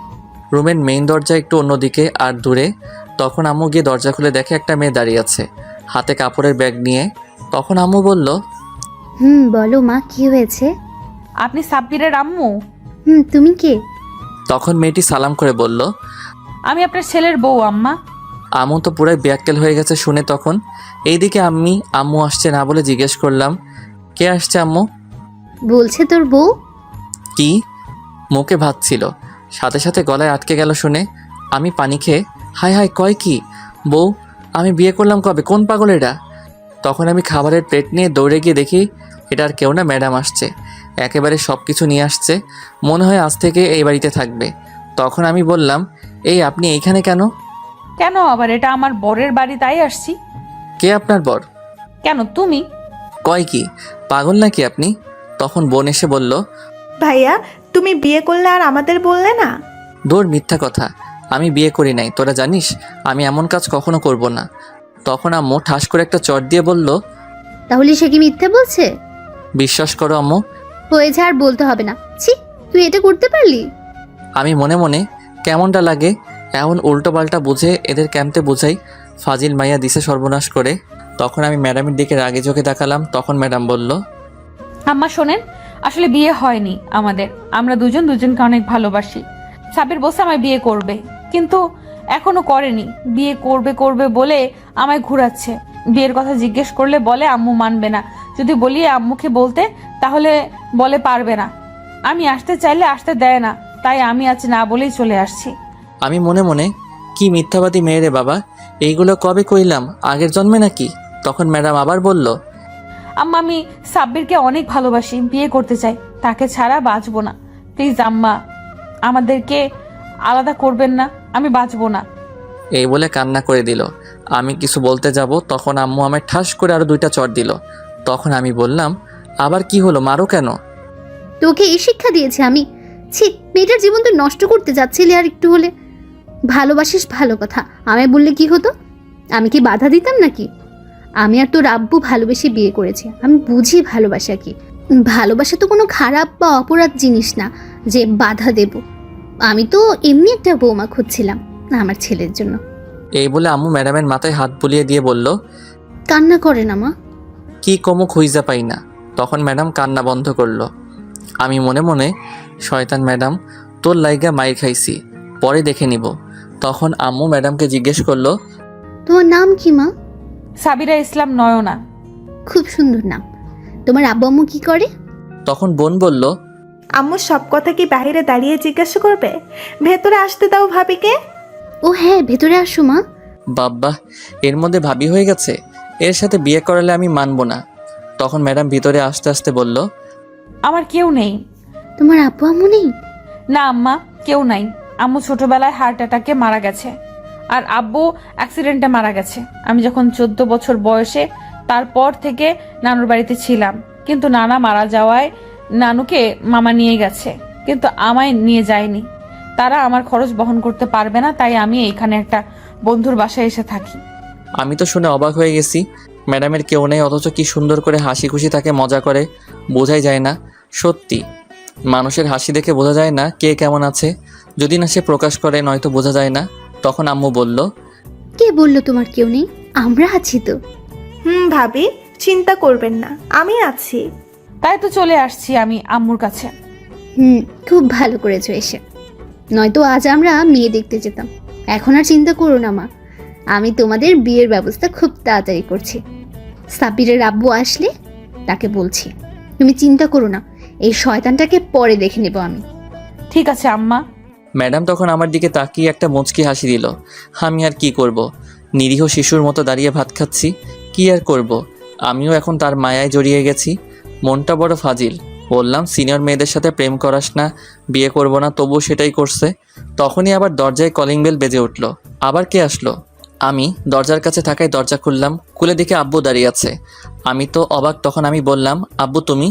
রুমের মেইন দরজা একটু অন্যদিকে আর দূরে। তখন আম্মু গিয়ে দরজা খুলে দেখে একটা মেয়ে দাঁড়িয়ে আছে। হাতে কাপড়ের ব্যাগ নিয়ে। তখন আম্মু বলল, বলো মা, কি হয়েছে? আপনি সাব্বিরের আম্মু? তুমি কে? তখন মেয়েটি সালাম করে বলল, আমি আপনার ছেলের বউ আম্মা। আম্মু তো পুরাই ব্যাককেল হয়ে গেছে শুনে। তখন এইদিকে আম্মু আসছে না বলে জিজ্ঞেস করলাম, কে আসছে আম্মু? বলছে তোর বউ। কি? মুখে ভাত ছিল, সাথে সাথে গলায় আটকে গেল শুনে। আমি পানি খেয়ে, হায় হায় কয় কি? বউ? আমি বিয়ে করলাম কবে? কোন পাগল এটা? তখন আমি খাবারের প্লেট নিয়ে দৌড়ে গিয়ে দেখি এটা আর কেউ না, ম্যাডাম আসছে। একেবারে সব কিছু নিয়ে আসছে, মনে হয় আজ থেকে এই বাড়িতে থাকবে। তখন আমি বললাম, এই আপনি এইখানে কেন? কেন আবার? এটা আমার বরের বাড়ি, তাই আসছি। কে আপনার বর? কেন তুমি? কয় কি? পাগল নাকি আপনি? তখন বোন এসে বলল, ভাইয়া, তুমি বিয়ে করলে আর আমাদের বললে না? দূর, মিথ্যা কথা, আমি বিয়ে করি নাই। তোরা জানিস আমি এমন কাজ কখনো করব না। তখন আম্মু ঠাস করে একটা চট দিয়ে বলল, তাহলে সে কি মিথ্যে বলছে? বিশ্বাস করো আম্মু। হয়েছে, আর বলতে হবে না। ছি, তুই এটা করতে পারলি? আমি মনে মনে কেমনটা লাগে এমন উল্টো পাল্টা বুঝে এদের ক্যাম্পে বুঝাই, ফাজিল মাইয়া দিছে সর্বনাশ করে। তখন আমি ম্যাডামের দিকে রাগে চোখে তাকালাম। তখন ম্যাডাম বলল, আম্মা শোনেন, আসলে বিয়ে হয়নি আমাদের। আমরা দুজনকে অনেক ভালোবাসি। সাবির বসে আমায় বিয়ে করবে, কিন্তু এখনো করেনি। বিয়ে করবে বলে আমায় ঘুরাচ্ছে। বিয়ের কথা জিজ্ঞেস করলে বলে আম্মু মানবে না। যদি বলি আম্মুকে বলতে, তাহলে বলে পারবে না। আমি আসতে চাইলে আসতে দেয় না, তাই আমি আজ না বলেই চলে আসছি। আমি মনে মনে, কি মিথ্যাবাদী মেয়ে রে বাবা, এইগুলো কবে কইলাম? আগের জন্মে নাকি? তখন ম্যাডাম আবার বলল, আম্মা, আমি সাব্বিরকে অনেক ভালোবাসি, বিয়ে করতে চাই। তাকে ছাড়া বাঁচবো না। প্লিজ আম্মা, আমাদেরকে আলাদা করবেন না, আমি বাঁচবো না। এই বলে কান্না করে দিল। আমি কিছু বলতে যাব, তখন আম্মু আমায় ঠাস করে আরো 2টা চড় দিল। তখন আমি বললাম, আবার কি হলো, মারো কেন? তোকে এই শিক্ষা দিয়েছি আমি? ছি, মেয়েটার জীবন তুই নষ্ট করতে যাচ্ছিলি আর একটু হলে। ভালোবাসিস ভালো কথা, আমায় বললে কি হতো? আমি কি বাধা দিতাম নাকি? আমি আর তোর আব্বু ভালোবেসে বিয়ে করেছি, আমি বুঝি ভালোবাসা কি। ভালোবাসা তো কোনো খারাপ বা অপরাধ জিনিস না যে বাধা দেব। আমি তো এমনি একটা বৌমা খুঁজছিলাম আমার ছেলের জন্য। এই বলে আম্মু ম্যাডামের মাথায় হাত বুলিয়ে দিয়ে বলল, কান্না করে না মা। কি কমো খুঁজা পাই না। তখন ম্যাডাম কান্না বন্ধ করলো। আমি মনে মনে, শয়তান ম্যাডাম, তোর লাইগা মাইর খাইছি, পরে দেখে নিব। তখন আম্মু ম্যাডামকে জিজ্ঞেস করলো, তোমার নাম কি মা? সাবিরা ইসলাম নয়না। খুব সুন্দর নাম। তোমার আব্বু আম্মু কি করে? তখন বোন বলল, আম্মু সব কথা কি বাইরে দাঁড়িয়ে জিজ্ঞাসা করবে? ভেতরে আসতে দাও ভাবিকে। ও হ্যাঁ, ভেতরে আসো মা। বাব্বা, এর মধ্যে ভাবি হয়ে গেছে। এর সাথে বিয়ে করালে আমি মানব না। তখন ম্যাডাম ভিতরে আস্তে আস্তে বলল, আমার কেউ নেই। তোমার আব্বু আম্মু নেই? না আম্মা, কেউ নাই। আম্মু ছোটবেলায় হার্ট অ্যাটাকে মারা গেছে, আর আব্বু অ্যাক্সিডেন্টে মারা গেছে। আমি যখন 14 বছর বয়সে, তারপর থেকে নানুর বাড়িতে ছিলাম। কিন্তু নানা মারা যাওয়ায় নানুকে মামা নিয়ে গেছে, কিন্তু আমায় নিয়ে যায়নি। তারা আমার খরচ বহন করতে পারবে না, তাই আমি এইখানে একটা বন্ধুর বাসায় এসে থাকি। আমি তো শুনে অবাক হয়ে গেছি। ম্যাডামের কেউ নেই, অথচ কি সুন্দর করে হাসি খুশি তাকে মজা করে, বোঝাই যায় না। সত্যি, মানুষের হাসি দেখে বোঝা যায় না কে কেমন আছে, যদি না সে প্রকাশ করে, নয়তো বোঝা যায় না। তখন আম্মু বলল, কে বললো তোমার কেউ নেই? আমরা আছি তো। ভাবি, চিন্তা করবেন না, আমি আছি। তাই তো চলে আসছি আমি আম্মুর কাছে। খুব ভালো করেছো এসে, নয়তো আজ আমরা মেয়ে দেখতে যেতাম। এখন আর চিন্তা করো না মা, আমি তোমাদের বিয়ের ব্যবস্থা খুব তাড়াতাড়ি করছি। সাব্বিরের আব্বু আসলে তাকে বলছি। তুমি চিন্তা করো না, এই শয়তানটাকে পরে দেখে নেব আমি। ঠিক আছে আম্মা। ম্যাডাম তখন আমার দিকে তাকিয়ে একটা মুচকি হাসি দিল। আমি আর কি করব, নিরীহ শিশুর মতো দাঁড়িয়ে ভাত খাচ্ছি। কি আর করব, আমিও এখন তার মায়ায় জড়িয়ে গেছি। মনটা বড় ফাজিল। বললাম, সিনিয়র মেয়েদের সাথে প্রেম করাস না, বিয়ে করব না, তবুও সেটাই করছে। তখনই আবার দরজায় কলিং বেল বেজে উঠল। আবার কে আসলো? আমি দরজার কাছে থাকায় দরজা খুললাম। খুলে দেখে আব্বু দাঁড়িয়ে আছে। আমি তো অবাক। তখন আমি বললাম, আব্বু তুমি?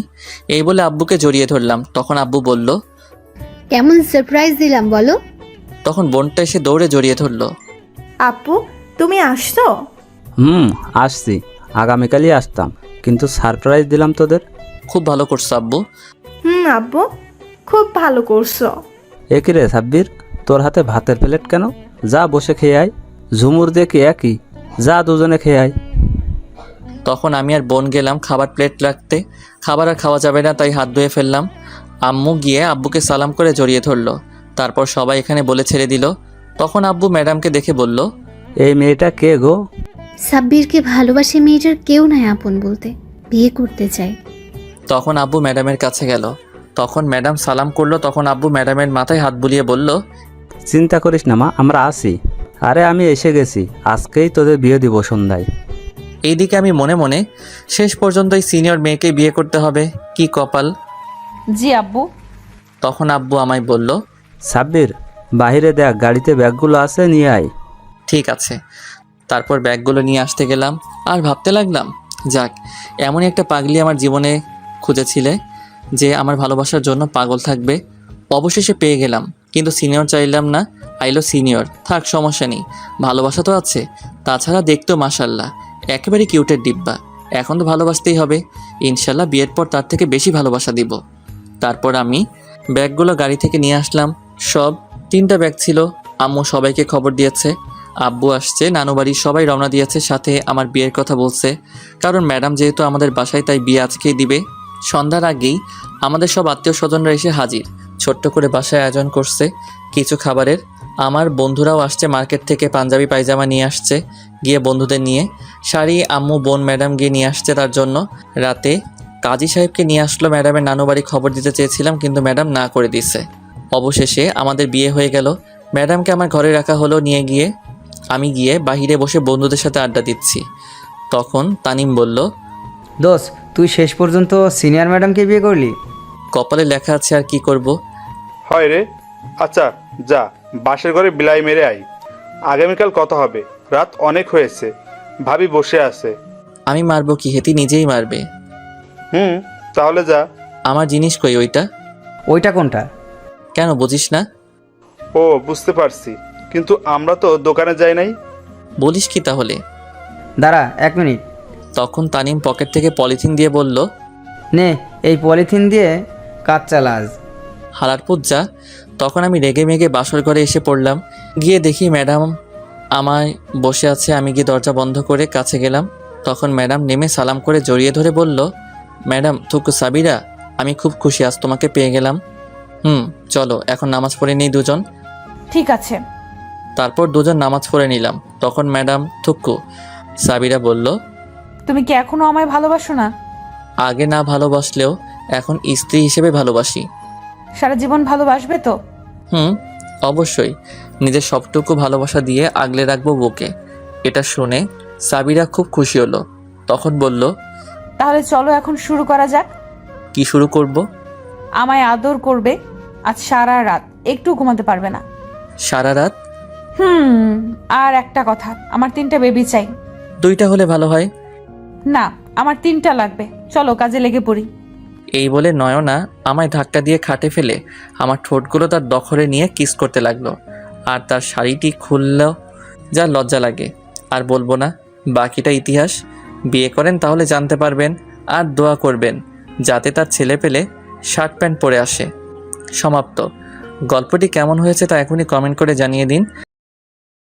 এই বলে আব্বুকে জড়িয়ে ধরলাম। তখন আব্বু বলল, কেমন সারপ্রাইজ দিলাম বলো? তখন বোনটা এসে দৌড়ে জড়িয়ে ধরলো। আপু, তুমি আসছো? আসছি। আগামীকালই আসতাম, কিন্তু সারপ্রাইজ দিলাম তোদের। খুব ভালো করছো আব্বু। আব্বু, খুব ভালো করছো। এ কি রে সাব্বির, তোর হাতে ভাতের প্লেট কেন? যা বসে খেয়ে আয়। ঝুমুর দিয়ে কি একই, যা দুজনে খেয়ে আয়। তখন আমি আর বোন গেলাম খাবার প্লেট রাখতে। খাবার আর খাওয়া যাবে না, তাই হাত ধুয়ে ফেললাম। আম্মু গিয়ে আব্বুকে সালাম করে জড়িয়ে ধরলো। তারপর সবাই এখানে বলে ছেড়ে দিল। তখন আব্বু ম্যাডামকে দেখে বলল, এই মেয়েটা কে গো? সাব্বিরকে ভালোবাসে মেয়েটার কেউ নাই আপন বলতে, বিয়ে করতে চায়। তখন আব্বু ম্যাডামের কাছে গেল। তখন ম্যাডাম সালাম করলো। তখন আব্বু ম্যাডামের মাথায় হাত বুলিয়ে বলল, চিন্তা করিস না মা, আমরা আছি। আরে আমি এসে গেছি, আজকেই তোদের বিয়ে দিব সন্ধ্যায়। এইদিকে আমি মনে মনে, শেষ পর্যন্ত এই সিনিয়র মেয়েকে বিয়ে করতে হবে, কি কপাল। জি আব্বু। তখন আব্বু আমায় বলল, সাব্বির, বাইরে দেখ, গাড়িতে ব্যাগগুলো আছে, নিয়ে আয়। ঠিক আছে। তারপর ব্যাগগুলো নিয়ে আসতে গেলাম আর ভাবতে লাগলাম, যাক, এমনই একটা পাগলি আমার জীবনে খুঁজেছিলে যে আমার ভালোবাসার জন্য পাগল থাকবে। অবশেষে পেয়ে গেলাম, কিন্তু সিনিয়র চাইলাম না, আইলো সিনিয়র। থাক, সমস্যা নেই, ভালোবাসা তো আছে। তাছাড়া দেখতেও মাশাল্লাহ একেবারে কিউটের ডিব্বা। এখন তো ভালোবাসতেই হবে, ইনশাল্লাহ বিয়ের পর তার থেকে বেশি ভালোবাসা দিব। তারপর আমি ব্যাগগুলো গাড়ি থেকে নিয়ে আসলাম। সব 3টা ব্যাগ ছিল। আম্মু সবাইকে খবর দিয়েছে, আব্বু আসছে, নানু বাড়ির সবাই রওনা দিয়েছে, সাথে আমার বিয়ের কথা বলছে। কারণ ম্যাডাম যেহেতু আমাদের বাসায়, তাই বিয়ে আজকেই দিবে। সন্ধ্যার আগেই আমাদের সব আত্মীয় স্বজনরা এসে হাজির। ছোট্ট করে বাসায় আয়োজন করছে কিছু খাবারের। আমার বন্ধুরাও আসছে মার্কেট থেকে, পাঞ্জাবি পায়জামা নিয়ে আসছে গিয়ে বন্ধুদের নিয়ে। শাড়ি আম্মু বোন ম্যাডাম গিয়ে নিয়ে আসছে তার জন্য। রাতে কাজী সাহেবকে নিয়ে আসলো ম্যাডামের নানু বাড়ি। খবর দিতে চেয়েছিলাম, কিন্তু ম্যাডাম না করে দিছে। অবশেষে আমাদের বিয়ে হয়ে গেল। ম্যাডামকে আমার ঘরে রাখা হলো। আমি গিয়ে বাহিরে বসে বন্ধুদের সাথে আড্ডা দিচ্ছি। তখন তানিম বলল, দোস্ত, তুই শেষ পর্যন্ত সিনিয়র ম্যাডামকে বিয়ে করলি? কপালে লেখা আছে, আর কি করব। হয় রে। আচ্ছা যা, বাসের ঘরে বিলাই মেরে আই। আগামীকাল কথা হবে, রাত অনেক হয়েছে। ভাবি বসে আছে। আমি মারবো কি, হেতি নিজেই মারবে। তাহলে যা। আমার জিনিস কই ওইটা? ওইটা কোনটা? কেন বুঝিস না? ও, বুঝতে পারছি, কিন্তু আমরা তো দোকানে যাই নাই। বলিস কি তাহলে? দাঁড়া 1 মিনিট। তখন তানিম পকেট থেকে পলিথিন দিয়ে বলল, নে, এই পলিথিন দিয়ে কাজ চালা আজ। হালার পুজ্জা। তখন আমি রেগে মেগে বাসর ঘরে এসে পড়লাম। গিয়ে দেখি ম্যাডাম আমায় বসে আছে। আমি গিয়ে দরজা বন্ধ করে কাছে গেলাম। তখন ম্যাডাম নেমে সালাম করে জড়িয়ে ধরে বলল, ম্যাডাম থুকু সাবিরা, আমি খুব খুশি আজ তোমাকে পেয়ে গেলাম। চলো এখন নামাজ পড়ে নিই দুজন। ঠিক আছে। তারপর দুজন নামাজ পড়ে নিলাম। তখন ম্যাডাম থুকু সাবিরা বলল, তুমি কি এখনো আমায় ভালোবাসো না? আগে না ভালোবাসলেও এখন স্ত্রী হিসেবে ভালোবাসি। সারা জীবন ভালোবাসবে তো? অবশ্যই, নিজের সবটুকু ভালোবাসা দিয়ে আগলে রাখবো বুকে। এটা শুনে সাবিরা খুব খুশি হলো। তখন বলল, তাহলে চলো এখন শুরু করা যাক। কি শুরু করব? আমায় আদর করবে আজ সারা রাত, একটু ঘুমাতে পারবে না। সারা রাত? আর একটা কথা, আমার 3টা বেবি চাই। 2টা হলে ভালো হয়। না, আমার 3টা লাগবে। চলো কাজে লেগে পড়ি। এই বলে নয়না আমায় ধাক্কা দিয়ে খাটে ফেলে আমার ঠোঁটগুলো তার দখলে নিয়ে কিস করতে লাগলো। আর তার শাড়িটি খুললেও যা লজ্জা লাগে। আর বলবো না, বাকিটা ইতিহাস। বিয়ে করেন তাহলে জানতে পারবেন। আর দোয়া করবেন যাতে তার ছেলে পেলে শার্ট প্যান্ট পরে আসে। সমাপ্ত। গল্পটি কেমন হয়েছে তা এখনই কমেন্ট করে জানিয়ে দিন।